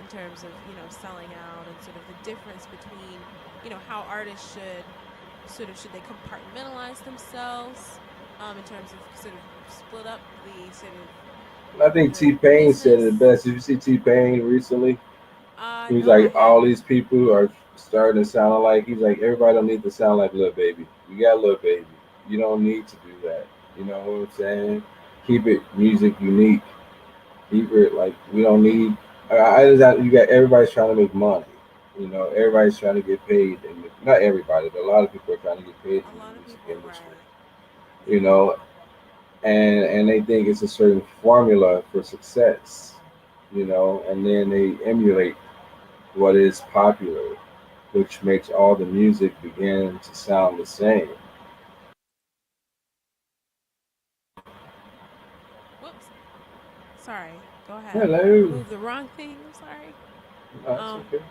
in terms of, selling out, and sort of the difference between, how artists should they compartmentalize themselves, in terms of sort of split up the sort of I think T the Pain said it business? best. Did you see T Pain recently? He's No, I like, all hadn't. these people are starting to sound alike. He's like, everybody don't need to sound like Lil Baby. You got Lil Baby. You don't need to do that. You know what I'm saying? Keep it music unique. Keep it like we don't need. You got everybody's trying to make money. You know, everybody's trying to get paid, and not everybody, but a lot of people are trying to get paid A in lot the of music people, industry. right? You Yeah. know, and they think it's a certain formula for success. You know, and then they emulate what is popular, which makes all the music begin to sound the same. Whoops. Sorry. Go ahead. Hello. Move the wrong thing. I'm sorry. No, that's Um, okay.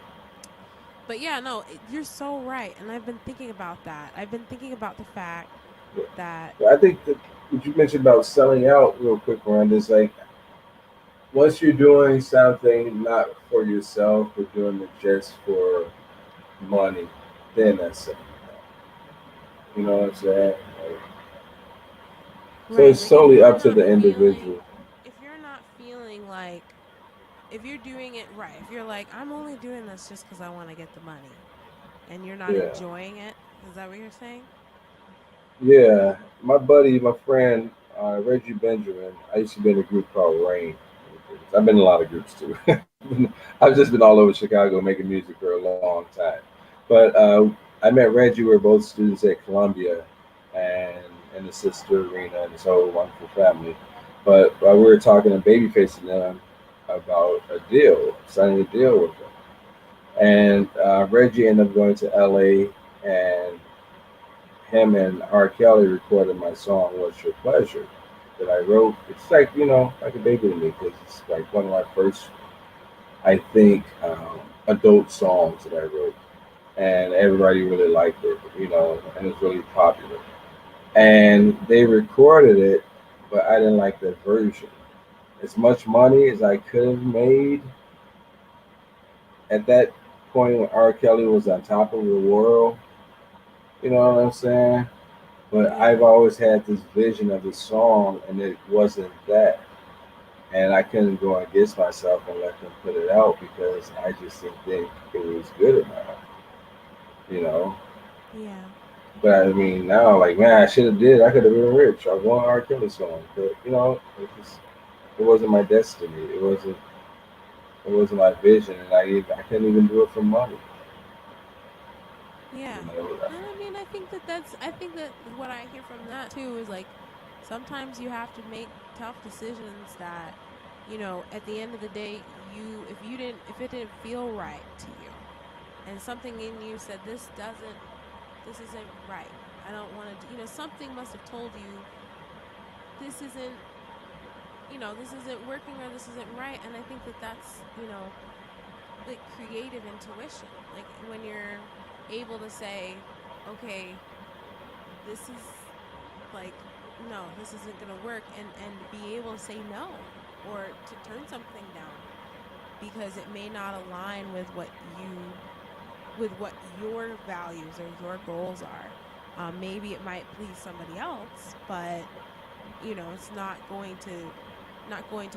but yeah, no, you're so right, and I've been thinking about that. I've been thinking about the fact Yeah. that But I think that what you mentioned about selling out real quick, Miranda, is like once you're doing something not for yourself, but doing it just for money, then that's it. You know what I'm saying? Like, so right, it's like if totally you're up to not the individual. feeling, if you're not feeling like, if you're doing it right, if you're like, I'm only doing this just because I want to get the money, and you're not Yeah. enjoying it, is that what you're saying? Yeah. My buddy, my friend, Reggie Benjamin, I used to be in a group called Rain. I've been in a lot of groups too. I've just been all over Chicago making music for a long time. But I met Reggie. We were both students at Columbia, and his sister Rena and his whole wonderful family. But we were talking to Babyface and them about a deal, signing a deal with them. And Reggie ended up going to LA, and him and R. Kelly recorded my song "What's Your Pleasure" that I wrote. It's like like a baby to me because it's like one of my first, I think, adult songs that I wrote, and everybody really liked it. And it was really popular. And they recorded it, but I didn't like the version. As much money as I could have made at that point when R. Kelly was on top of the world, you know what I'm saying? But I've Yeah. always had this vision of the song, and it wasn't that. And I couldn't go against myself and let them put it out because I just didn't think it was good enough, you know. Yeah. But I mean, now like, man, I should have did. I could have been rich. I want R. Kelly song, but it wasn't my destiny. It wasn't my vision, and I couldn't even do it for money. Yeah. You know, And I mean, I think that what I hear from that too is like sometimes you have to make tough decisions that, at the end of the day, if it didn't feel right to you and something in you said, this isn't right. I don't want to, something must have told you this isn't, this isn't working or this isn't right. And I think that that's, like creative intuition. Like when you're able to say, okay, this is like, no, this isn't going to work, and be able to say no or to turn something down because it may not align with what your values or your goals are. Maybe it might please somebody else, but it's not going to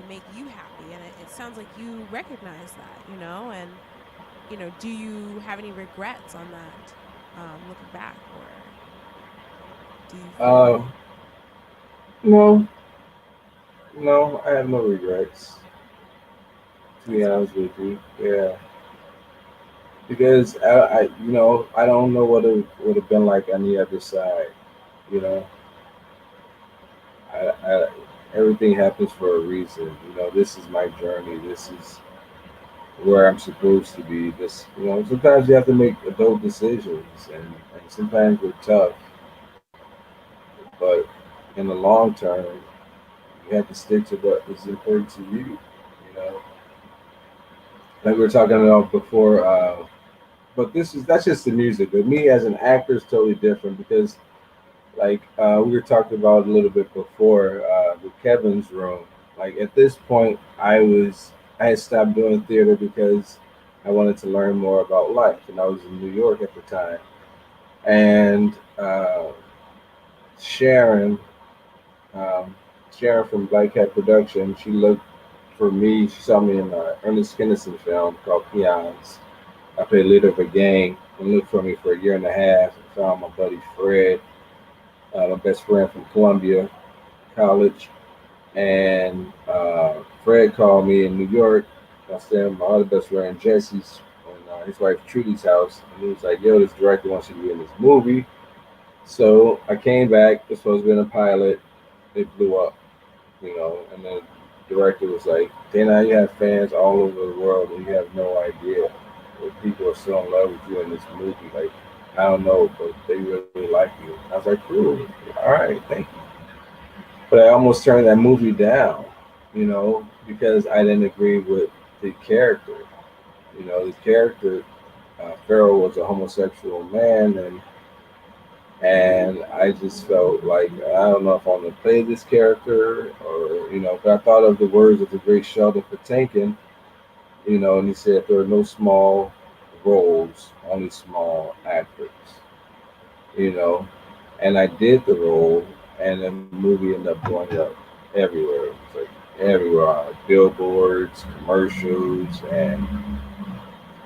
make you happy. And it sounds like you recognize that, and do you have any regrets on that, looking back, or do you uh, feel no, no, I have no regrets. To be that's honest good? with you, yeah, because I don't know what it would have been like on the other side. You know, I everything happens for a reason. This is my journey. This is where I'm supposed to be. Sometimes you have to make adult decisions, and sometimes they're tough. But in the long term, you have to stick to what is important to you. Like we were talking about before. But that's just the music. But me as an actor is totally different because, like we were talking about a little bit before with Kevin's room. Like at this point, I had stopped doing theater because I wanted to learn more about life, and I was in New York at the time. And Sharon, um, Sharon from Black Cat Production, she looked for me. She saw me in an Ernest Kinnison film called Peons. I played leader of a gang and looked for me for a year and a half. I found my buddy Fred, my best friend from Columbia College, and Fred called me in New York I staying at my other best friend Jesse's and his wife Trudy's house, and he was like, "Yo, this director wants you to be in this movie." So I came back. This was been a pilot. It blew up, And then the director was like, "Dana, you have fans all over the world, and you have no idea. That people are so in love with you in this movie. Like, I don't know, but they really like you." I was like, "Cool, all right, thank you." But I almost turned that movie down, because I didn't agree with the character. The character, Pharaoh was a homosexual man, and I just felt like I don't know if I want to play this character or But I thought of the words of the great Sheldon Patinkin, and he said there are no small roles, only small actors, you know, and I did the role, and the movie ended up blowing up everywhere. It was like everywhere, on billboards, commercials, and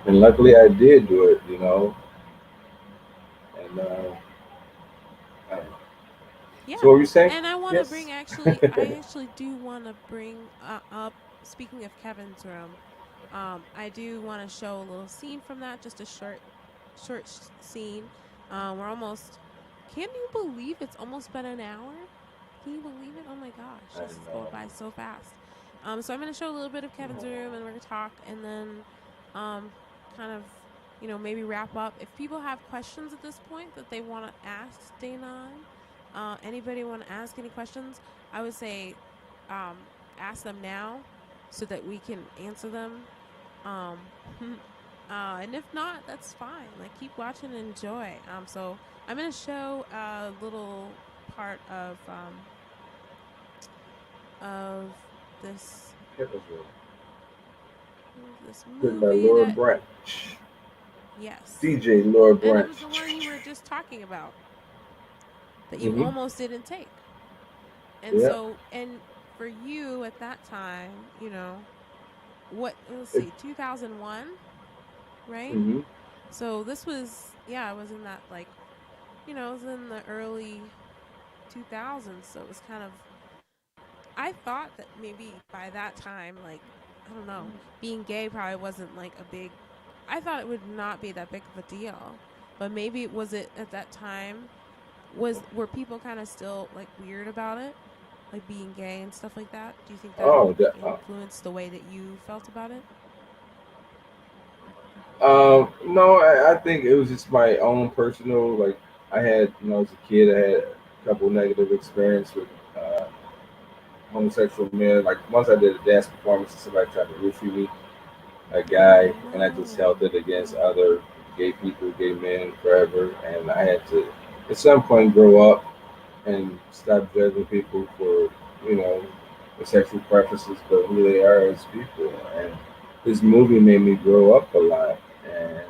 luckily I did do it, and I don't know. So Yeah, what were you saying? and I want to Yes. bring actually, I actually do want to bring up. Speaking of Kevin's room, I do want to show a little scene from that, just a short scene. We're almost. Can you believe it's almost been an hour? Can you believe it? Oh my gosh, I this is going know. by so fast. So I'm gonna show a little bit of Kevin's room, and we're gonna talk, and then, um, kind of, maybe wrap up. If people have questions at this point that they want to ask Danon, anybody want to ask any questions, I would say, ask them now, so that we can answer them. Um, and if not, that's fine. Like, keep watching and enjoy. So I'm gonna show a little part of this It was really this written by movie Laura that, Branch, yes, DJ Laura and it Branch. was the one you were just talking about that you Mm-hmm. almost didn't take. And Yeah. so, and for you at that time, what, let's It, see, 2001, right? mm-hmm. So this was, yeah, it was in that, like, it was in the early 2000s, so it was kind of, I thought that maybe by that time, like, I don't know, being gay probably wasn't like a big, I thought it would not be that big of a deal. But maybe was it at that time, were people kind of still like weird about it? Like being gay and stuff like that? Do you think that Oh, influenced the way that you felt about it? no, I think it was just my own personal. Like, I had, as a kid, I had a couple negative experience with homosexual men. Like, once I did a dance performance and somebody tried to roofie me, a guy, Oh and I just held no. it against Oh. other gay people, gay men forever. And I had to, at some point, grow up and stop judging people for, you know, their sexual preferences, but who they are as people. And this movie made me grow up a lot and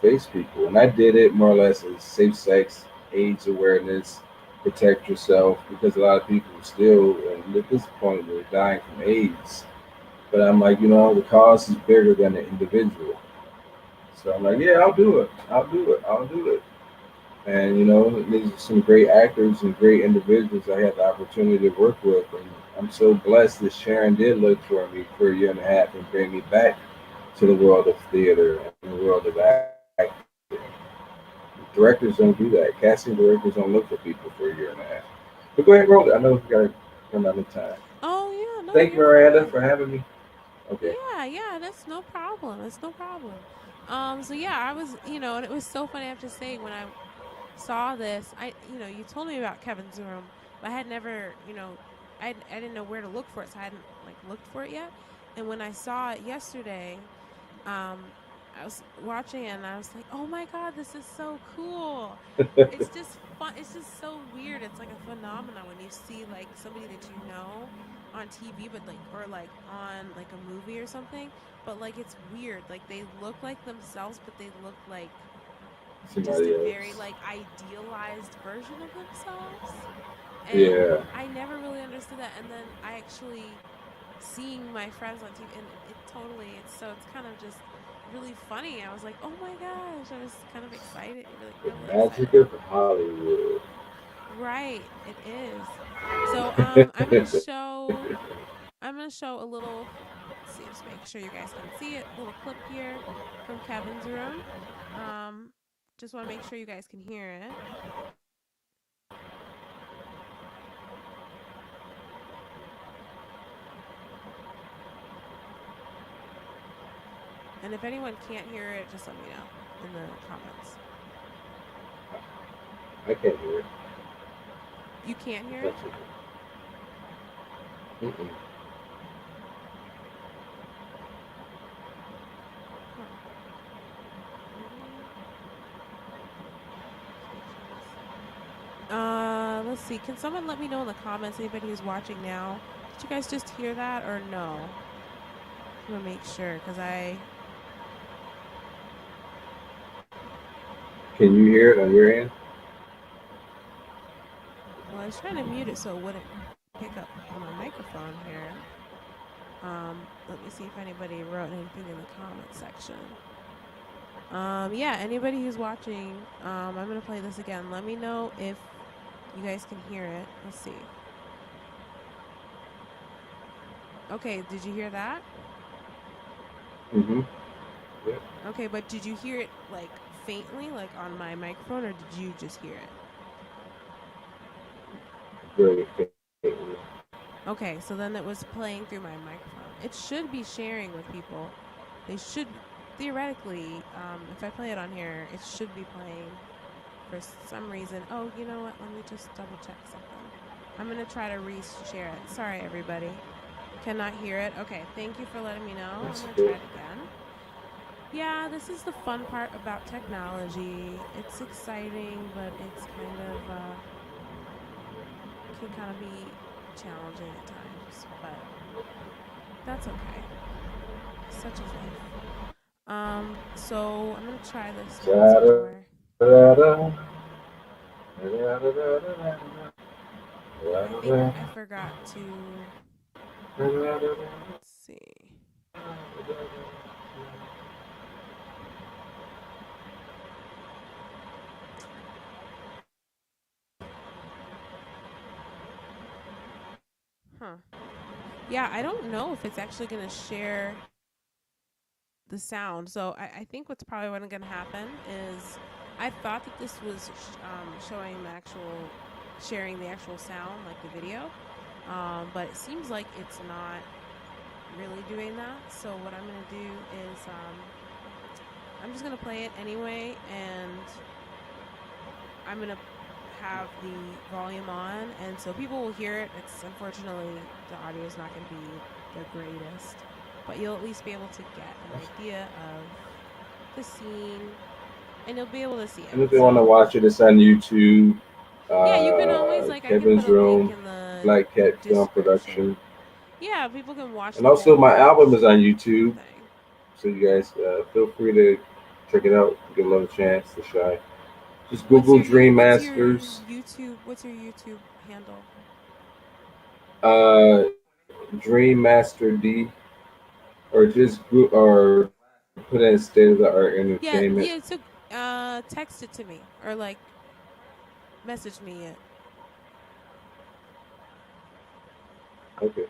face people. And I did it more or less as safe sex, AIDS awareness, protect yourself, because a lot of people still, and at this point, they're dying from AIDS. But I'm like, the cause is bigger than the individual. So I'm like, yeah, I'll do it. I'll do it. I'll do it. And these are some great actors and great individuals I had the opportunity to work with, and I'm so blessed that Sharon did look for me for a year and a half and bring me back to the world of theater and the world of acting. Directors don't do that. Casting directors don't look for people for a year and a half. But go ahead, roll it. I know we got to run out of time. Oh yeah, Thank no, you, you're Miranda, for fine. having me. Okay. Yeah, yeah, that's no problem. It's no problem. So yeah, I was, and it was so funny. I have to say, when I saw this, you told me about Kevin's room, but I had never, I didn't know where to look for it, so I hadn't like looked for it yet. And when I saw it yesterday, um, I was watching it and I was like, oh my god, this is so cool. It's just fun. It's just so weird. It's like a phenomenon when you see like somebody that you know on TV, but like, or like on like a movie or something, but like it's weird. Like they look like themselves, but they look like just a Somebody very else. like idealized version of themselves. And Yeah. I never really understood that. And then I actually seeing my friends on TV, and it totally, it's kind of just really funny. I was like, oh my gosh, I was kind of excited, really, The really magic excited. of Hollywood. Right, it is. So I'm gonna show a little let's see, just make sure you guys can see it. Little clip here from Kevin's room. Um, just want to make sure you guys can hear it. And if anyone can't hear it, just let me know in the comments. I can't hear it. You can't hear it? That's it. Mm-mm. Huh. Maybe. Let's make sure this. Let's see. Can someone let me know in the comments? Anybody who's watching now, did you guys just hear that or no? I'm gonna make sure because Can you hear it on your end? I was trying to mute it so it wouldn't pick up on my microphone here. Let me see if anybody wrote anything in the comment section. Yeah, anybody who's watching, I'm gonna play this again. Let me know if you guys can hear it. Let's see. Okay, did you hear that? Mm-hmm. Yeah. Okay, but did you hear it like faintly, like on my microphone, or did you just hear it? Very faint. Okay, so then it was playing through my microphone. It should be sharing with people. They should theoretically, if I play it on here, it should be playing for some reason. Oh, you know what? Let me just double check something. I'm gonna try to re-share it. Sorry, everybody. Cannot hear it. Okay, thank you for letting me know. I'm That's gonna try good. it again. Yeah, this is the fun part about technology. It's exciting, but it's kind of can kind of be challenging at times, but that's okay. Such is life. So I'm gonna try this one. Da, See da, where da, da, da, da, da, da, I think I forgot to. Let's see. Huh. Yeah, I don't know if it's actually gonna share the sound. So I think what's probably what going to happen is I thought that this was showing the actual sharing the actual sound, like the video, but it seems like it's not really doing that. So what I'm going to do is I'm just going to play it anyway, and I'm going to have the volume on, and so people will hear it. It's unfortunately the audio is not going to be the greatest, but you'll at least be able to get an idea of the scene, and you'll be able to see it. And if they want to So watch it, it's on YouTube. yeah, you can always like I can put Kevin's a link Room, in the Black Cat Film Production. description. Yeah, people can watch And the also, my whole album is on YouTube. thing. So you guys feel free to check it out. Give a little chance to shine. Just What's Google your Dream what's your Masters. YouTube what's your YouTube handle? Uh, Dream Master D. Or just or put in State of the Art Yeah, Entertainment. yeah. So text it to me or like message me it. Okay.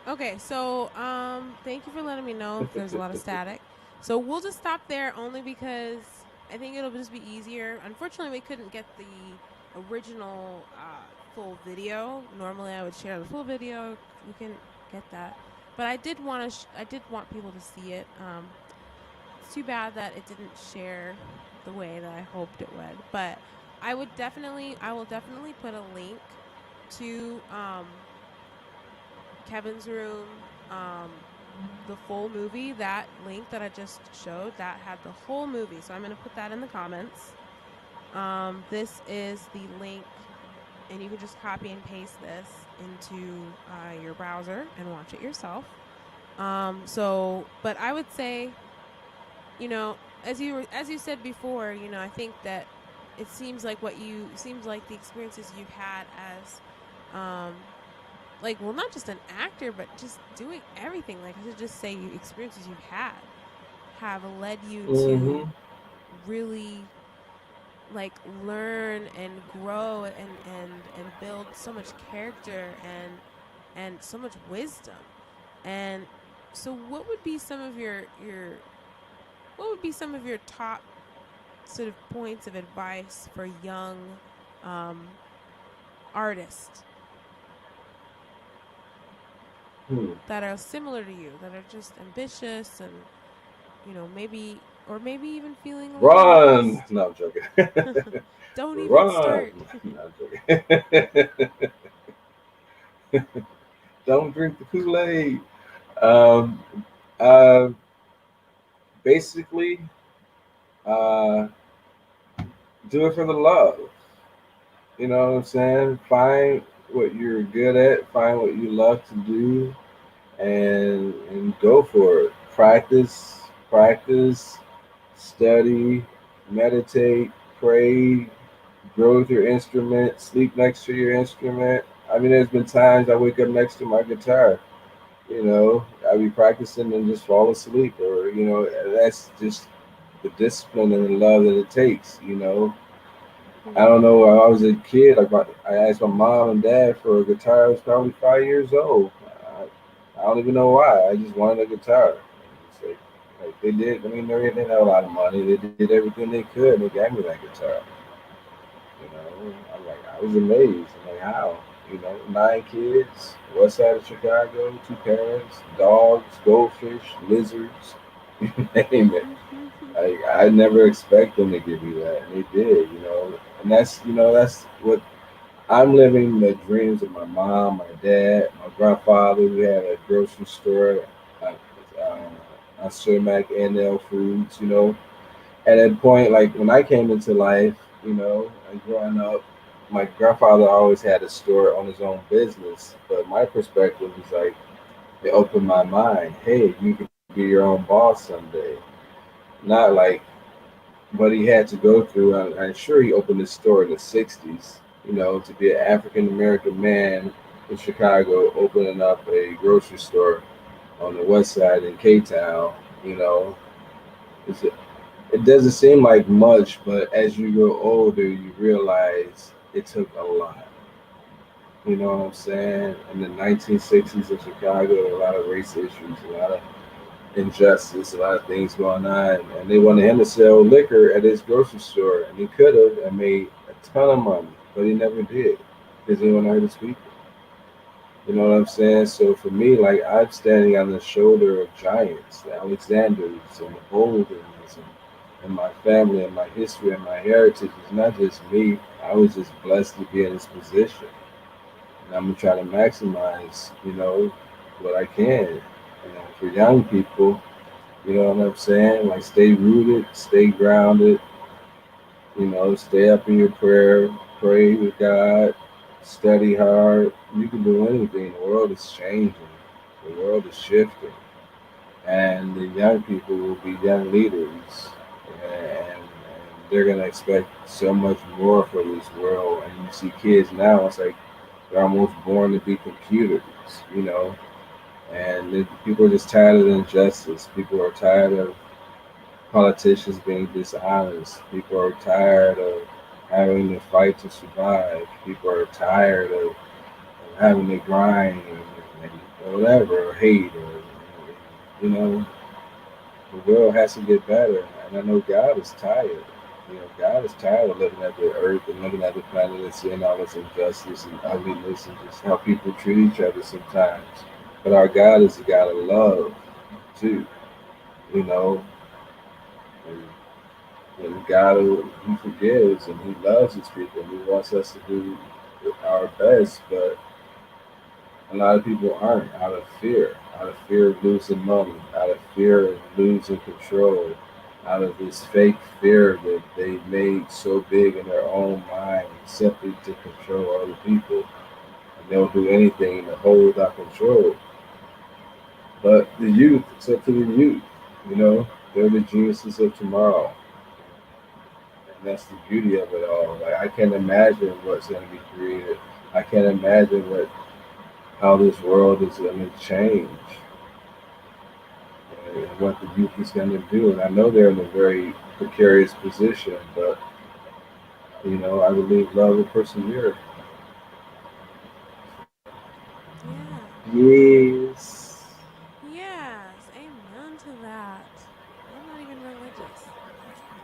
Okay, so thank you for letting me know if there's a lot of static. So we'll just stop there only because I think it'll just be easier. Unfortunately, we couldn't get the original full video. Normally, I would share the full video. We can get that, but I did want to. I did want people to see it. It's too bad that it didn't share the way that I hoped it would. But I will definitely put a link to Kevin's room, the full movie, that link that I just showed, that had the whole movie. So I'm going to put that in the comments. This is the link, and you can just copy and paste this into your browser and watch it yourself. But I would say, as you said before, I think that it seems like the experiences you've had as um, like, well, not just an actor, but just doing everything, like, I should just say, you experiences you've had have led you Mm-hmm. to really, like, learn and grow and build so much character and so much wisdom. And so what would be some of your what would be some of your top sort of points of advice for young um artists Hmm. that are similar to you, that are just ambitious and, maybe, or maybe even feeling a little Run! lost? No, I'm joking. Don't even Run! start. No, I'm joking. Don't drink the Kool Aid. Um, uh, basically, uh, do it for the love. You know what I'm saying? Find what you're good at. Find what you love to do, and go for it. Practice, study, meditate, pray, grow with your instrument, sleep next to your instrument. I mean, there's been times I wake up next to my guitar. I be practicing and just fall asleep, or that's just the discipline and the love that it takes. I don't Hmm. know. When I was a kid, I asked my mom and dad for a guitar. I was probably 5 years old. I don't even know why. I just wanted a guitar. It's like they did. I mean, they didn't have a lot of money. They did everything they could, and they gave me that guitar. I'm like, I was amazed. I'm like, how? 9 kids, west side of Chicago, two parents, dogs, goldfish, lizards, you name it. I never expect them to give me that, and they did. And that's what I'm living the dreams of my mom, my dad, my grandfather. We had a grocery store, uh, uh, Sumac NL Foods. At that point, like when I came into life, like growing up, my grandfather always had a store on his own business. But my perspective was like, it opened my mind. Hey, you could be your own boss someday. Not like what he had to go through. I'm sure he opened his store in the '60s. To be an African American man in Chicago opening up a grocery store on the west side in K Town. You know, it's it doesn't seem like much, but as you grow older, you realize it took a lot. You know what I'm saying? In the 1960s in Chicago, a lot of race issues, a lot of injustice, a lot of things going on, and they wanted him to sell liquor at his grocery store, and he could have and made a ton of money, but he never did because he didn't want to hurt his people. You know what I'm saying? So for me, like I'm standing on the shoulder of giants, the Alexanders and the Boldens, and my family and my history and my heritage is not just me. I was just blessed to be in this position, and I'm gonna try to maximize, what I can. And for young people, you know what I'm saying? Like stay rooted, stay grounded, stay up in your prayer, pray with God, study hard. You can do anything. The world is changing. The world is shifting. And the young people will be young leaders. And they're gonna expect so much more from this world. And you see kids now, it's like they're almost born to be computers, you know. People are just tired of the injustice. People are tired of politicians being dishonest. People are tired of having to fight to survive. People are tired of having to grind or whatever, or hate, or the world has to get better. And I know God is tired. God is tired of looking at the earth and looking at the planet and seeing all this injustice and ugliness and just how people treat each other sometimes. But our God is a God of love too, you know, and God who He forgives and He loves His people and He wants us to do our best. But a lot of people aren't, out of fear of losing money, out of fear of losing control, out of this fake fear that they made so big in their own mind simply to control other people. And they'll do anything to hold that control. But the youth, it's up to the youth, you know, they're the geniuses of tomorrow. And that's the beauty of it all. Like I can't imagine what's going to be created. I can't imagine how this world is going to change and what the youth is going to do. And I know they're in a very precarious position, but I believe love will persevere. Yeah. Yes. Yes. Amen to that. I'm not even religious.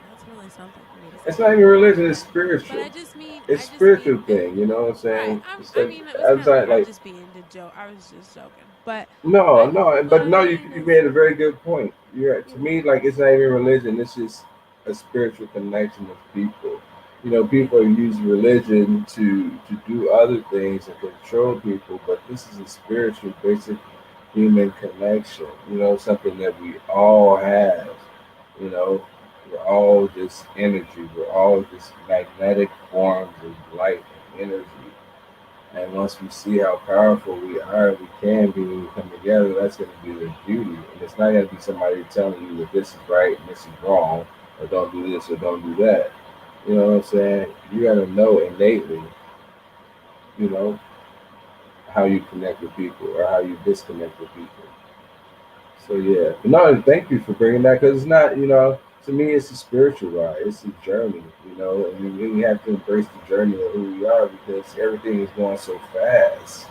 That's really something for me to It's say. not even religion; it's But spiritual. I It's just mean spiritual thing. You know what I'm right. saying? It's I like mean, it was I'm kind of like saying, I'm like just being the joke. I was just joking. But no, I no, what but I no, you mean you is made a very good point. You're to mhm. me like it's not even religion. It's just a spiritual connection of people. Yeah. People use religion to do other things and control people, but this is a spiritual, basic human connection. Something that we all have. You know, we're all just energy. We're all just magnetic forms of light and energy. And once we see how powerful we are, we can be when we come together, that's going to be the beauty. And it's not going to be somebody telling you that this is right and this is wrong, or don't do this or don't do that. You know what I'm saying? You got to know innately, you know, how you connect with people or how you disconnect with people. So yeah, but no, thank you for bringing that because it's not, to me it's a spiritual ride. It's a journey, and we have to embrace the journey of who we are because everything is going so fast.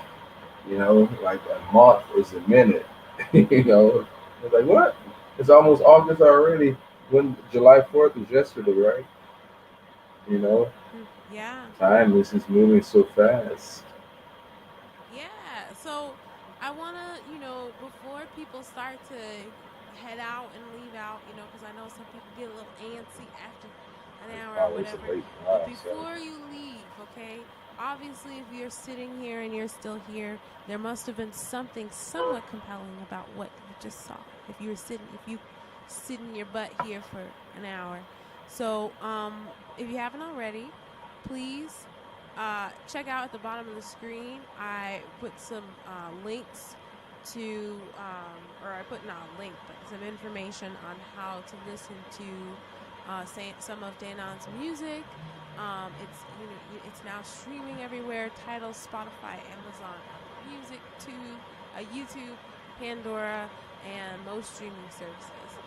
Like a month is a minute. It's like what? It's almost August already. When July 4th is yesterday, right? You know, Yeah. time is just moving so fast. Yeah. So I want to, before people start to head out and leave out, because I know some people get a little antsy after an hour or Oh, it's a whatever. late. But Sorry. before you leave, okay, obviously, if you're sitting here and you're still here, there must have been something somewhat compelling about what you just saw. If you sitting your butt here for an hour. So, if you haven't already, please check out at the bottom of the screen. I put some links to, or I put not a link, but some information on how to listen to some of Danon's music. It's now streaming everywhere: Tidal, Spotify, Amazon, Apple Music, YouTube, Pandora, and most streaming services.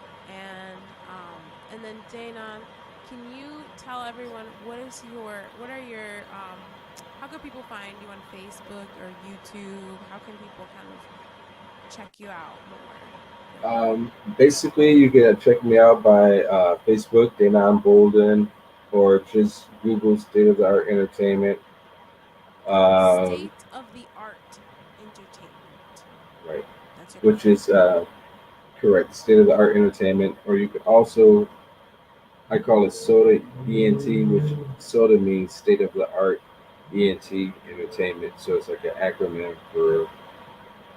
And then Danon, can you tell everyone what are your how can people find you on Facebook or YouTube? How can people kind of check you out more? Basically, you can check me out by Facebook, Danon Bolden, or just Google State of the Art Entertainment. Um, State of the Art Entertainment. right, That's your which company is name. correct, State of the Art Entertainment. Or you could also, I call it Soda ENT, which Soda means State of the Art ENT Entertainment. So it's like an acronym for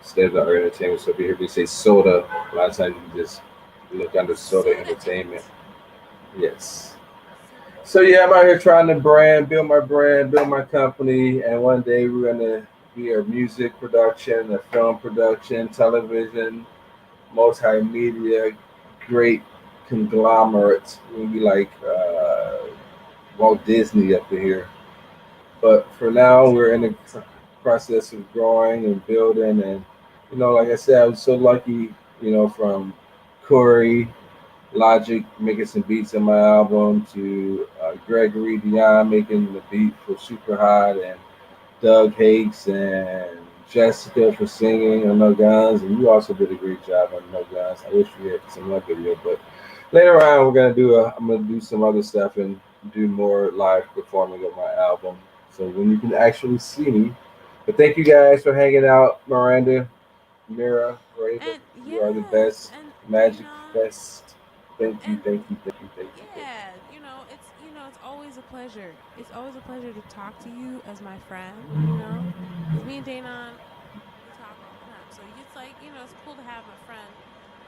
State of the Art Entertainment. So if you hear me say Soda, a lot of times you just look under Soda Soda Entertainment. Ent. Yes. Soda So Ent. yeah, I'm out here trying to brand, build my company, and one day we're gonna be a music production, a film production, television, multimedia, great conglomerate. We'll be like Walt Disney up in here. But for now, we're in the Dope. process of growing and building, and like I said, I was so lucky, from Corey Logic making some beats on my album to Gregory Dion making the beat for Super Hot and Doug Hakes and Jessica for singing on No Guns, and you also did a great job on No Guns. I wish we had some more video, but later on I'm gonna do some other stuff and do more live performing of my album. So when you can actually see me. But thank you guys for hanging out, Miranda, Mira, Raven. And You are the yes, best. and Magic Danon, Fest. Thank you, and thank you, thank you, thank you, thank yeah, it's always a pleasure. It's always a pleasure to talk to you as my friend. Because me and Danon, we talk all the time. So it's like it's cool to have my friend.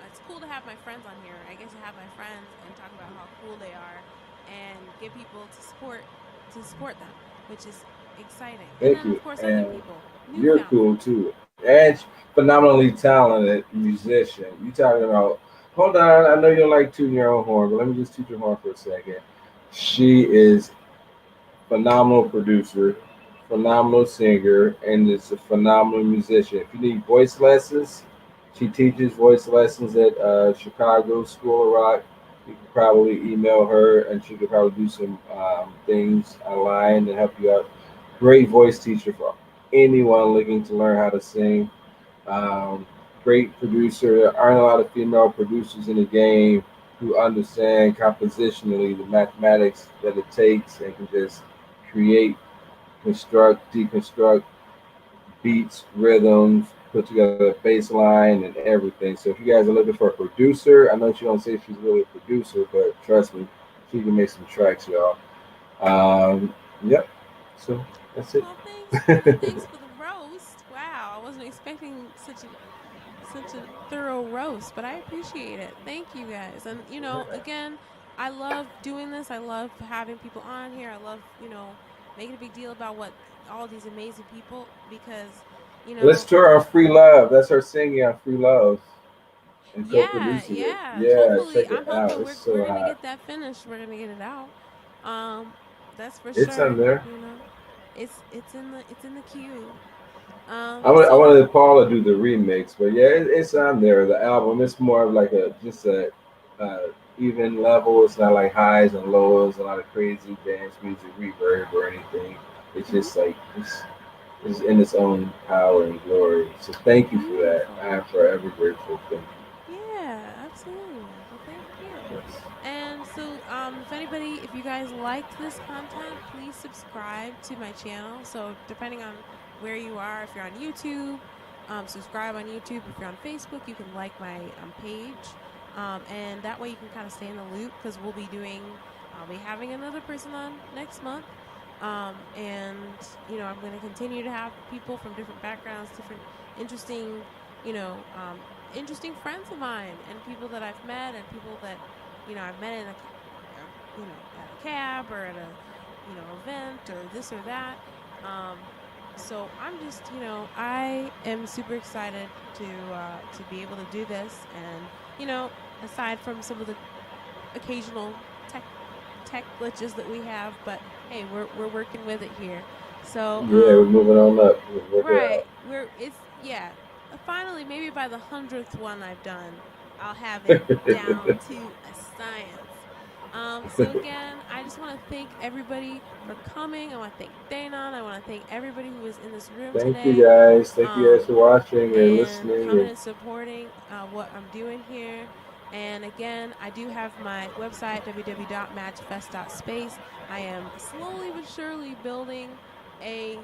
It's cool to have my friends on here. I get to have my friends and talk about how cool they are, and get people to support them, which is exciting. And thank then you. of course I meet And people, you're newfound cool friends. too. And phenomenally talented musician. You talking about hold on, I know you don't like tooting your own horn, but let me just toot your horn for a second. She is phenomenal producer, phenomenal singer, and is a phenomenal musician. If you need voice lessons, she teaches voice lessons at Chicago School of Rock. You can probably email her, and she could probably do some things online to help you out. Great voice teacher for anyone looking to learn how to sing. Um, Great producer. There aren't a lot of female producers in the game who understand compositionally the mathematics that it takes and can just create, construct, deconstruct beats, rhythms, put together a bass line and everything. So if you guys are looking for a producer, I know she don't say she's really a producer, but trust me, she can make some tracks, y'all. Yep. So that's it. Well, thanks for the roast. Wow, I wasn't expecting such a thorough roast, but I appreciate it. Thank you guys. And again, I love doing this. I love having people on here. I love, making a big deal about what all these amazing people because, you Let's know, tour on Free Love. That's her singing on Free Love and yeah, co-producing it. yeah. Yeah, Hopefully, check I'm it out. hoping It's we're so going to hot. get that finished. We're going to get it out. Um that's for It's on sure, there. it's in the queue. I So wanted Paula to do the remix, but yeah, it's on there. The album. It's more of like a just a even level. It's not like highs and lows, a lot of crazy dance music, reverb or anything. It's mhm, just like it's in its own power and glory. So thank you for that. beautiful. I am forever grateful. Thank Yeah, absolutely. Well, thank you. you. Yes. And so, if you guys liked this content, please subscribe to my channel. So, depending on where you are, if you're on YouTube, subscribe on YouTube. If you're on Facebook, you can like my page. And that way you can kind of stay in the loop because I'll be having another person on next month. I'm going to continue to have people from different backgrounds, different interesting, you know, um, interesting friends of mine and people that I've met and people that I've met at a cab or at a event or this or that. Um, so I'm just I am super excited to be able to do this and aside from some of the occasional tech glitches that we have, but hey, we're working with it here. So Yeah, we're moving on up. We'll work it out. right, we're it's yeah. Finally, maybe by the 100th one I've done, I'll have it down to a science. So again, I just want to thank everybody for coming. I want to thank Danon. I want to thank everybody who was in this room Thank you today, guys. Thank you guys for watching and and listening. coming And and supporting what I'm doing here. And again, I do have my website, www.magifest.space. I am slowly but surely building a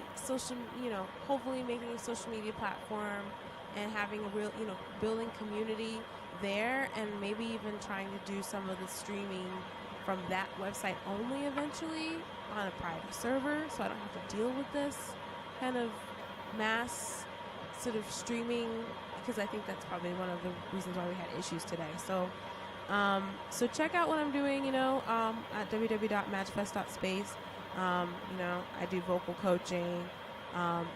hopefully making a social media platform and having a real, building community there and maybe even trying to do some of the streaming from that website only eventually on a private server so I don't have to deal with this kind of mass sort of streaming because I think that's probably one of the reasons why we had issues today. So check out what I'm doing, at www.matchfest.space. I do vocal coaching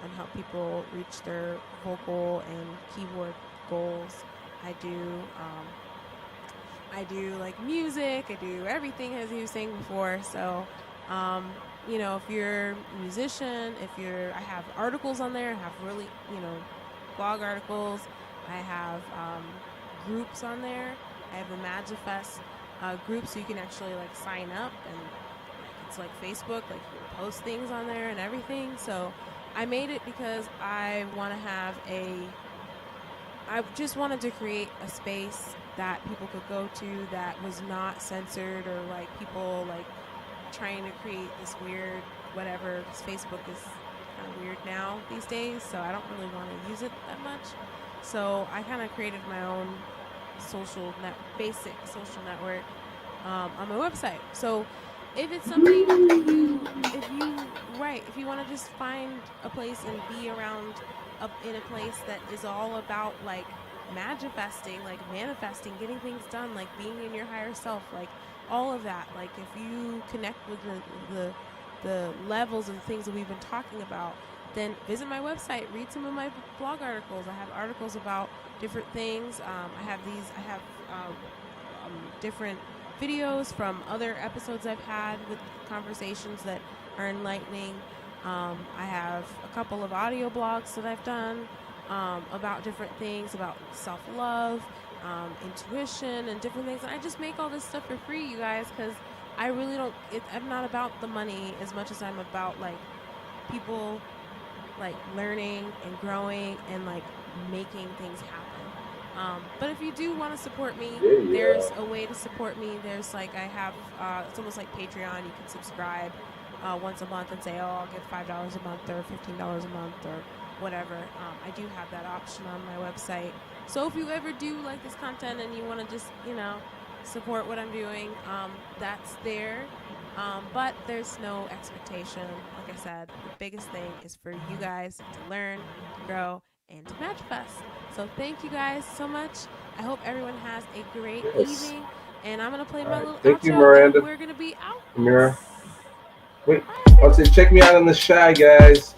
and help people reach their vocal and keyboard goals. I do like music. I do everything as you were saying before. So, if you're a musician, I have articles on there. I have really, blog articles. I have groups on there. I have the Magifest group, so you can actually like sign up and like it's like Facebook, like you can post things on there and everything. So I made it because I just wanted to create a space that people could go to that was not censored or like people like trying to create this weird whatever, because Facebook is kind of weird now these days, so I don't really want to use it that much. So I kind of created my own basic social network on my website. So if it's something if you want to just find a place and be around up in a place that is all about like manifesting, like manifesting, getting things done, like being in your higher self, like all of that. Like if you connect with the levels of the things that we've been talking about, then visit my website, read some of my blog articles. I have articles about different things. I have different videos from other episodes I've had with conversations that are enlightening. I have a couple of audio blogs that I've done about different things, about self love, intuition, and different things. And I just make all this stuff for free, you guys, because I really don't. I'm not about the money as much as I'm about like people like learning and growing and like making things happen. But if you do want to support me, Yeah, yeah. there's a way to support me. There's like I have it's almost like Patreon. You can subscribe once a month and say, oh, I'll give $5 a month or $15 a month or whatever. I do have that option on my website. So if you ever do like this content and you want to just support what I'm doing, that's there. But there's no expectation. Like I said, the biggest thing is for you guys to learn, to grow, and to manifest. So thank you guys so much. I hope everyone has a great Yes. evening. And I'm going to play All my right. little Thank you, outro and Miranda. we're going to be out. Amira. Wait. Bye, I'll say everyone. check me out on the Shy, guys.